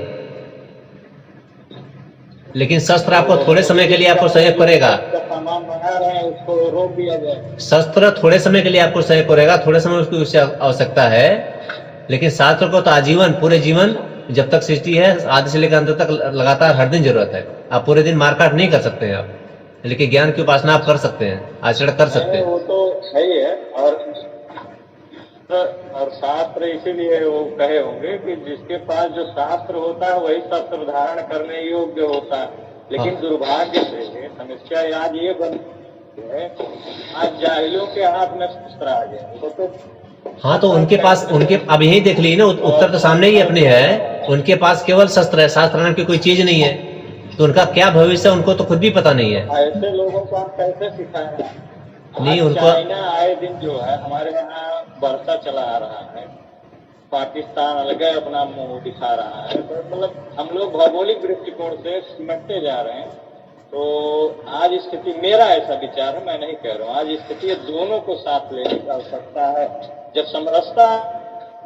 लेकिन शस्त्र आपको थोड़े समय के लिए आपको सहयोग करेगा, सामान बना रहे हैं उसको रोक दिया जाए। शस्त्र थोड़े समय के लिए आपको सहयोग करेगा, थोड़े समय उसकी उससे आवश्यकता है, लेकिन शास्त्र को तो आजीवन, पूरे जीवन, जब तक सृष्टि है, आदि से लेकर अंत तक लगातार हर दिन जरूरत है। आप पूरे दिन मारकाट नहीं कर सकते हैं आप, लेकिन ज्ञान की उपासना आप कर सकते हैं, आचरण कर सकते हैं। वो तो है ही है। और शास्त्र इसीलिए वो कहे होंगे कि जिसके पास जो शास्त्र होता है वही शस्त्र धारण करने योग्य होता है। लेकिन दुर्भाग्य से समस्या आज ये बन है, आज जाहिलों के हाथ में शस्त्र आ गया। तो हाँ, तो उनके पास, अब यही देख लीजिए ना, उत्तर तो सामने ही अपने है, उनके पास केवल शस्त्र है, शास्त्र नाम की कोई चीज नहीं है, तो उनका क्या भविष्य उनको तो खुद भी पता नहीं है। ऐसे लोगों को हम कैसे सिखाएं? नहीं, उनको चाइना आए दिन जो है हमारे यहाँ बढ़ता चला आ रहा है, पाकिस्तान अलग अपना मुंह दिखा रहा है, तो मतलब हम लोग भौगोलिक दृष्टिकोण से सिमटते जा रहे हैं। तो आज स्थिति, मेरा ऐसा विचार है, मैं नहीं कह रहा हूँ, आज स्थिति दोनों को साथ लेने की आवश्यकता है। जब समरसता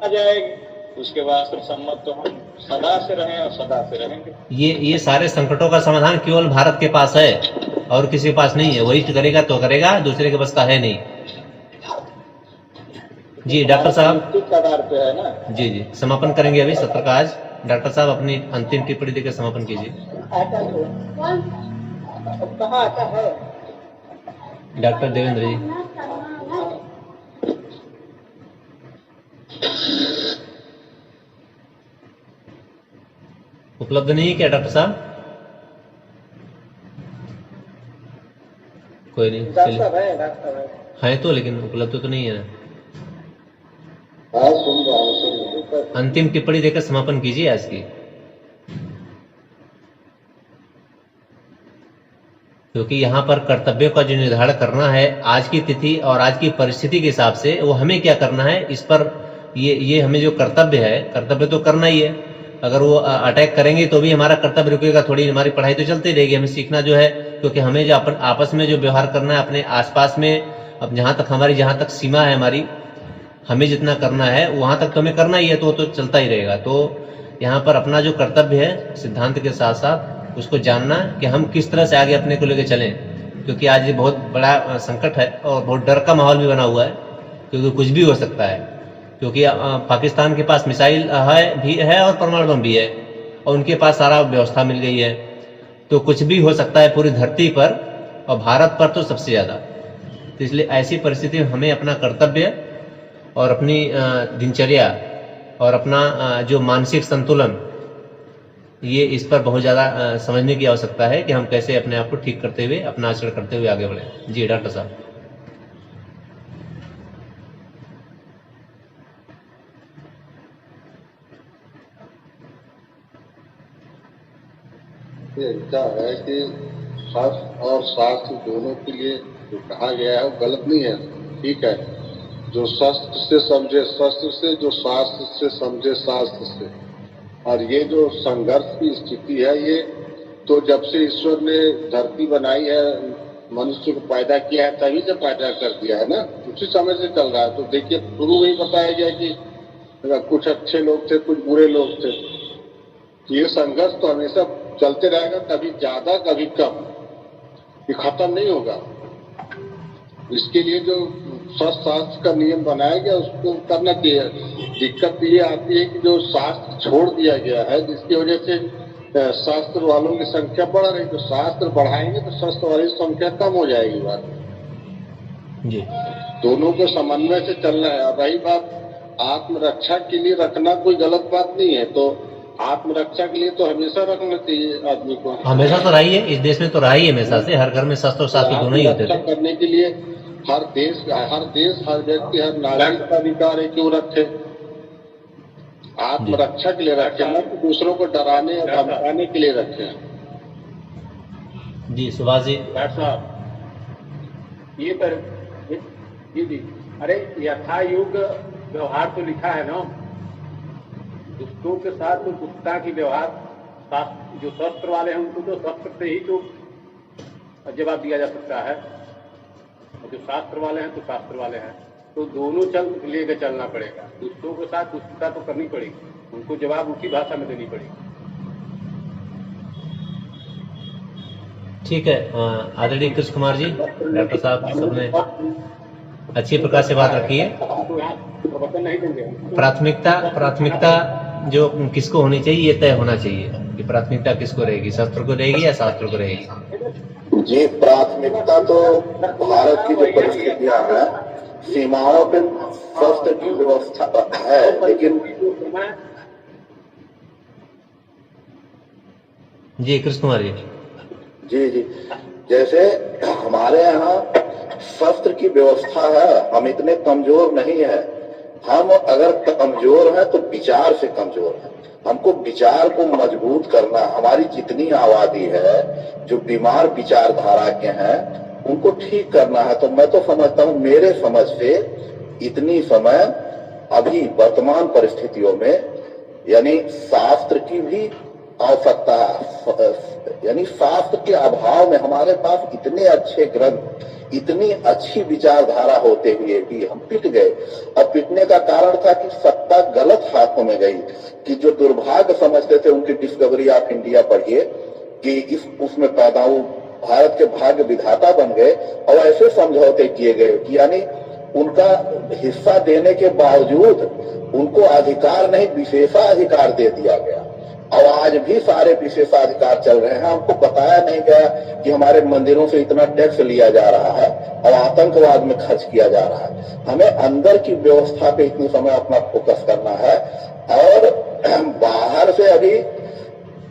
आ जाएगी उसके बाद सम्मत तो हम सदा से रहें और सदा से रहेंगे। ये सारे संकटों का समाधान केवल भारत के पास है और किसी के पास नहीं है। वही करेगा तो करेगा, दूसरे के पास का है नहीं। जी डॉक्टर साहब, पे है ना? जी जी, समापन करेंगे अभी सत्र का आज। डॉक्टर साहब अपनी अंतिम टिप्पणी देकर समापन कीजिए। कहाँ आता है डॉक्टर देवेंद्र जी। उपलब्ध नहीं है क्या डॉक्टर साहब? कोई नहीं, चलिए है तो, लेकिन उपलब्ध तो नहीं है ना। हाँ सुन रहा हूँ। अंतिम टिप्पणी देकर समापन कीजिए आज की, क्योंकि यहाँ पर कर्तव्यों का जो निर्धारण करना है आज की तिथि और आज की परिस्थिति के हिसाब से, वो हमें क्या करना है इस पर, ये हमें जो कर्तव्य है, कर्तव्य तो करना ही है। अगर वो अटैक करेंगे तो भी हमारा कर्तव्य रुकेगा थोड़ी, हमारी पढ़ाई तो चलती रहेगी। हमें सीखना जो है, क्योंकि हमें जो अपन आपस में जो व्यवहार करना है अपने आसपास में, अब जहां तक सीमा है हमारी, हमें जितना करना है वहां तक तो हमें करना ही है, तो चलता ही रहेगा। तो यहाँ पर अपना जो कर्तव्य है सिद्धांत के साथ साथ उसको जानना कि हम किस तरह से आगे अपने को लेकर चलें, क्योंकि आज ये बहुत बड़ा संकट है और बहुत डर का माहौल भी बना हुआ है, क्योंकि कुछ भी हो सकता है। क्योंकि पाकिस्तान के पास मिसाइल भी है और परमाणु बम भी है, और उनके पास सारा व्यवस्था मिल गई है, तो कुछ भी हो सकता है पूरी धरती पर, और भारत पर तो सबसे ज्यादा। तो इसलिए ऐसी परिस्थिति में हमें अपना कर्तव्य और अपनी दिनचर्या और अपना जो मानसिक संतुलन, ये इस पर बहुत ज्यादा समझने की आवश्यकता है कि हम कैसे अपने आप को ठीक करते हुए, अपना आचरण करते हुए आगे बढ़े। जी डॉक्टर साहब। ये ऐसा है कि शास्त्र और शास्त्र दोनों के लिए जो कहा गया है वो गलत नहीं है, ठीक है। जो शस्त्र से समझे शस्त्र से, जो शास्त्र से समझे शास्त्र से। और ये जो संघर्ष की स्थिति है, ये तो जब से ईश्वर ने धरती बनाई है, मनुष्य को पैदा किया है, तभी से पैदा कर दिया है ना, उसी समय से चल रहा है। तो देखिए शुरू में ही बताया गया कि कुछ अच्छे लोग थे, कुछ बुरे लोग थे। ये संघर्ष तो हमेशा चलते रहेगा, कभी ज्यादा कभी कम, ये खत्म नहीं होगा। इसके लिए जो शास्त्र का नियम बनाया गया उसको करना चाहिए। दिक्कत ये आती है कि जो शास्त्र छोड़ दिया गया है, जिसकी वजह से शास्त्र वालों की संख्या बढ़ रही, तो शास्त्र बढ़ाएंगे तो शास्त्र वालों की संख्या कम हो जाएगी। बात जी, दोनों को समन्वय से चलना है। और रही बात आत्मरक्षा के लिए रखना, कोई गलत बात नहीं है। तो आत्मरक्षा के लिए तो हमेशा रखना चाहिए आदमी को, हमेशा तो रही है, इस देश में तो रही है हमेशा से, हर घर में शस्त्र और शास्त्र दोनों ही होते थे। करने के लिए हर देश, हर व्यक्ति, हर नागरिक का अधिकार है क्यों रखे, आत्मरक्षा के लिए रखे, न कि दूसरों को डराने और धमकाने के लिए रखे। जी सुभाष जी। डॉक्टर साहब, ये पर जी अरे यथा युग व्यवहार तो लिखा है ना, दुष्टों के साथ तो दुष्टता की व्यवहार, जो शस्त्र वाले हैं उनको तो शस्त्र से ही तो जवाब दिया जा सकता है, और जो शास्त्र वाले हैं तो शास्त्र वाले हैं। तो दोनों लेकर चलना पड़ेगा। दुष्टों के साथ दुष्टता तो करनी पड़ेगी, उनको जवाब उसी भाषा में देनी पड़ेगी। ठीक है, आदरणीय कृष्ण कुमार जी, डॉक्टर साहब सबने अच्छी प्रकार से बात रखी है। प्राथमिकता जो किसको होनी चाहिए ये तय होना चाहिए कि प्राथमिकता किसको रहेगी, शस्त्र को रहेगी या शास्त्र को रहेगी। जी, प्राथमिकता तो भारत की जो परिस्थितियां हैं, सीमाओं पे शस्त्र की व्यवस्था है, लेकिन जी कृष्ण कुमार जी। जैसे हमारे यहाँ शस्त्र की व्यवस्था है, हम इतने कमजोर नहीं है। हम अगर कमजोर हैं तो विचार से कमजोर हैं। हमको विचार को मजबूत करना, हमारी जितनी आबादी है जो बीमार विचारधारा के हैं उनको ठीक करना है। तो मैं तो समझता हूँ, मेरे समझ से इतनी समय अभी वर्तमान परिस्थितियों में यानी शास्त्र की भी आवश्यकता है। यानी शास्त्र के अभाव में हमारे पास इतने अच्छे ग्रंथ, इतनी अच्छी विचारधारा होते हुए भी हम पिट गए। अब पिटने का कारण था कि सत्ता गलत हाथों में गई, कि जो दुर्भाग्य समझते थे उनकी डिस्कवरी ऑफ इंडिया पढ़िए कि उसमें पैदा वो भारत के भाग्य विधाता बन गए, और ऐसे समझौते किए गए कि यानी उनका हिस्सा देने के बावजूद उनको अधिकार नहीं, विशेषाधिकार दे दिया गया। और आज भी सारे विशेषाधिकार चल रहे हैं। हमको बताया नहीं गया कि हमारे मंदिरों से इतना टैक्स लिया जा रहा है और आतंकवाद में खर्च किया जा रहा है। हमें अंदर की व्यवस्था पे इतने समय अपना फोकस करना है, और बाहर से अभी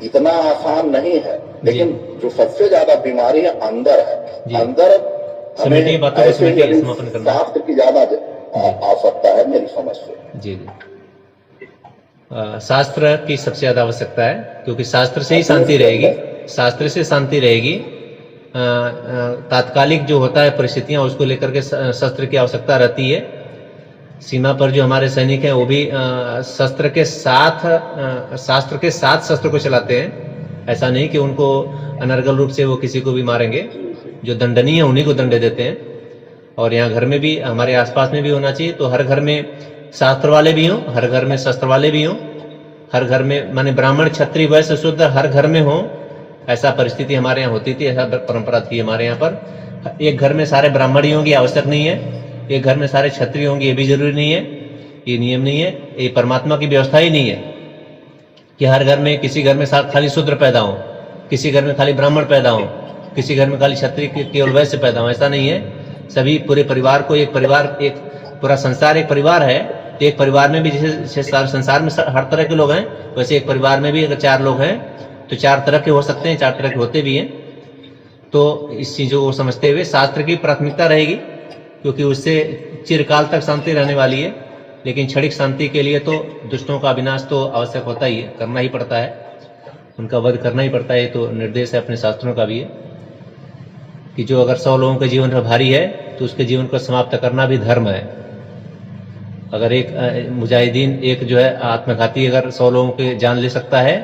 इतना आसान नहीं है, लेकिन जो सबसे ज्यादा बीमारी है अंदर है। अंदर समेटिए बातों को समेटिए, समापन करना। शास्त्र की ज्यादा आवश्यकता है मेरी समझ से। जी जी, शास्त्र की सबसे ज्यादा आवश्यकता है, क्योंकि शास्त्र से ही शांति रहेगी, शास्त्र से शांति रहेगी। तात्कालिक जो होता है परिस्थितियां, उसको लेकर के शस्त्र की आवश्यकता रहती है। सीमा पर जो हमारे सैनिक हैं वो भी शस्त्र के साथ शास्त्र के साथ शस्त्र को चलाते हैं। ऐसा नहीं कि उनको अनर्गल रूप से वो किसी को भी मारेंगे, जो दंडनीय है उन्हीं को दंड देते हैं। और यहाँ घर में भी, हमारे आसपास में भी होना चाहिए। तो हर घर में शास्त्र वाले भी हों, हर घर में शस्त्र वाले भी हों, हर घर में माने ब्राह्मण क्षत्रिय वैश्य शूद्र हर घर में हो। ऐसा परिस्थिति हमारे यहाँ होती थी, ऐसा परंपरा थी हमारे यहाँ पर। एक घर में सारे ब्राह्मण ही होंगे आवश्यक नहीं है, एक घर में सारे क्षत्रिय होंगे ये भी जरूरी नहीं है, ये नियम नहीं है, ये परमात्मा की व्यवस्था ही नहीं है कि हर घर में, किसी घर में खाली शूद्र पैदा हो, किसी घर में खाली ब्राह्मण पैदा हो, किसी घर में खाली क्षत्रिय केवल वैश्य पैदा हो। ऐसा नहीं है। सभी पूरे परिवार को, एक परिवार, एक पूरा संसार एक परिवार है। तो एक परिवार में भी जैसे संसार में हर तरह के लोग हैं, वैसे एक परिवार में भी अगर 4 लोग हैं तो 4 तरह के हो सकते हैं, 4 तरह के होते भी हैं। तो इस चीजों को समझते हुए शास्त्र की प्राथमिकता रहेगी, क्योंकि उससे चिरकाल तक शांति रहने वाली है। लेकिन क्षणिक शांति के लिए तो दुष्टों का विनाश तो आवश्यक होता ही है, करना ही पड़ता है, उनका वध करना ही पड़ता है। तो निर्देश है अपने शास्त्रों का भी है कि जो अगर 100 लोगों के जीवन पर भारी है तो उसके जीवन को समाप्त करना भी धर्म है। अगर एक मुजाहिदीन, एक जो है आत्मघाती, अगर 100 लोगों की जान ले सकता है,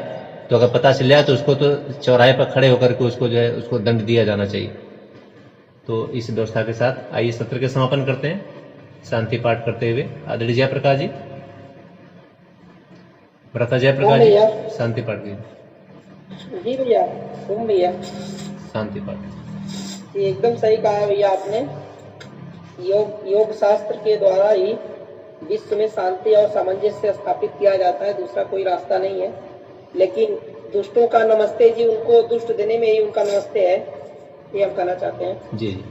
तो अगर पता चल जाए तो उसको तो चौराहे पर खड़े होकर के उसको जो है उसको दंड दिया जाना चाहिए। तो इस व्यवस्था के साथ आइए सत्र के समापन करते हैं शांति पाठ करते हुए। आदरणीय जयप्रकाश जी, भ्राता जयप्रकाश जी, शांति पाठ कीजिए। जी भैया, तुम भैया शांति पाठ। ये एकदम सही कहा भैया आपने। योग शास्त्र के द्वारा ही विश्व में शांति और सामंजस्य स्थापित किया जाता है, दूसरा कोई रास्ता नहीं है। लेकिन दुष्टों का नमस्ते जी, उनको दुष्ट देने में ही उनका नमस्ते है, ये हम कहना चाहते हैं। जी जी।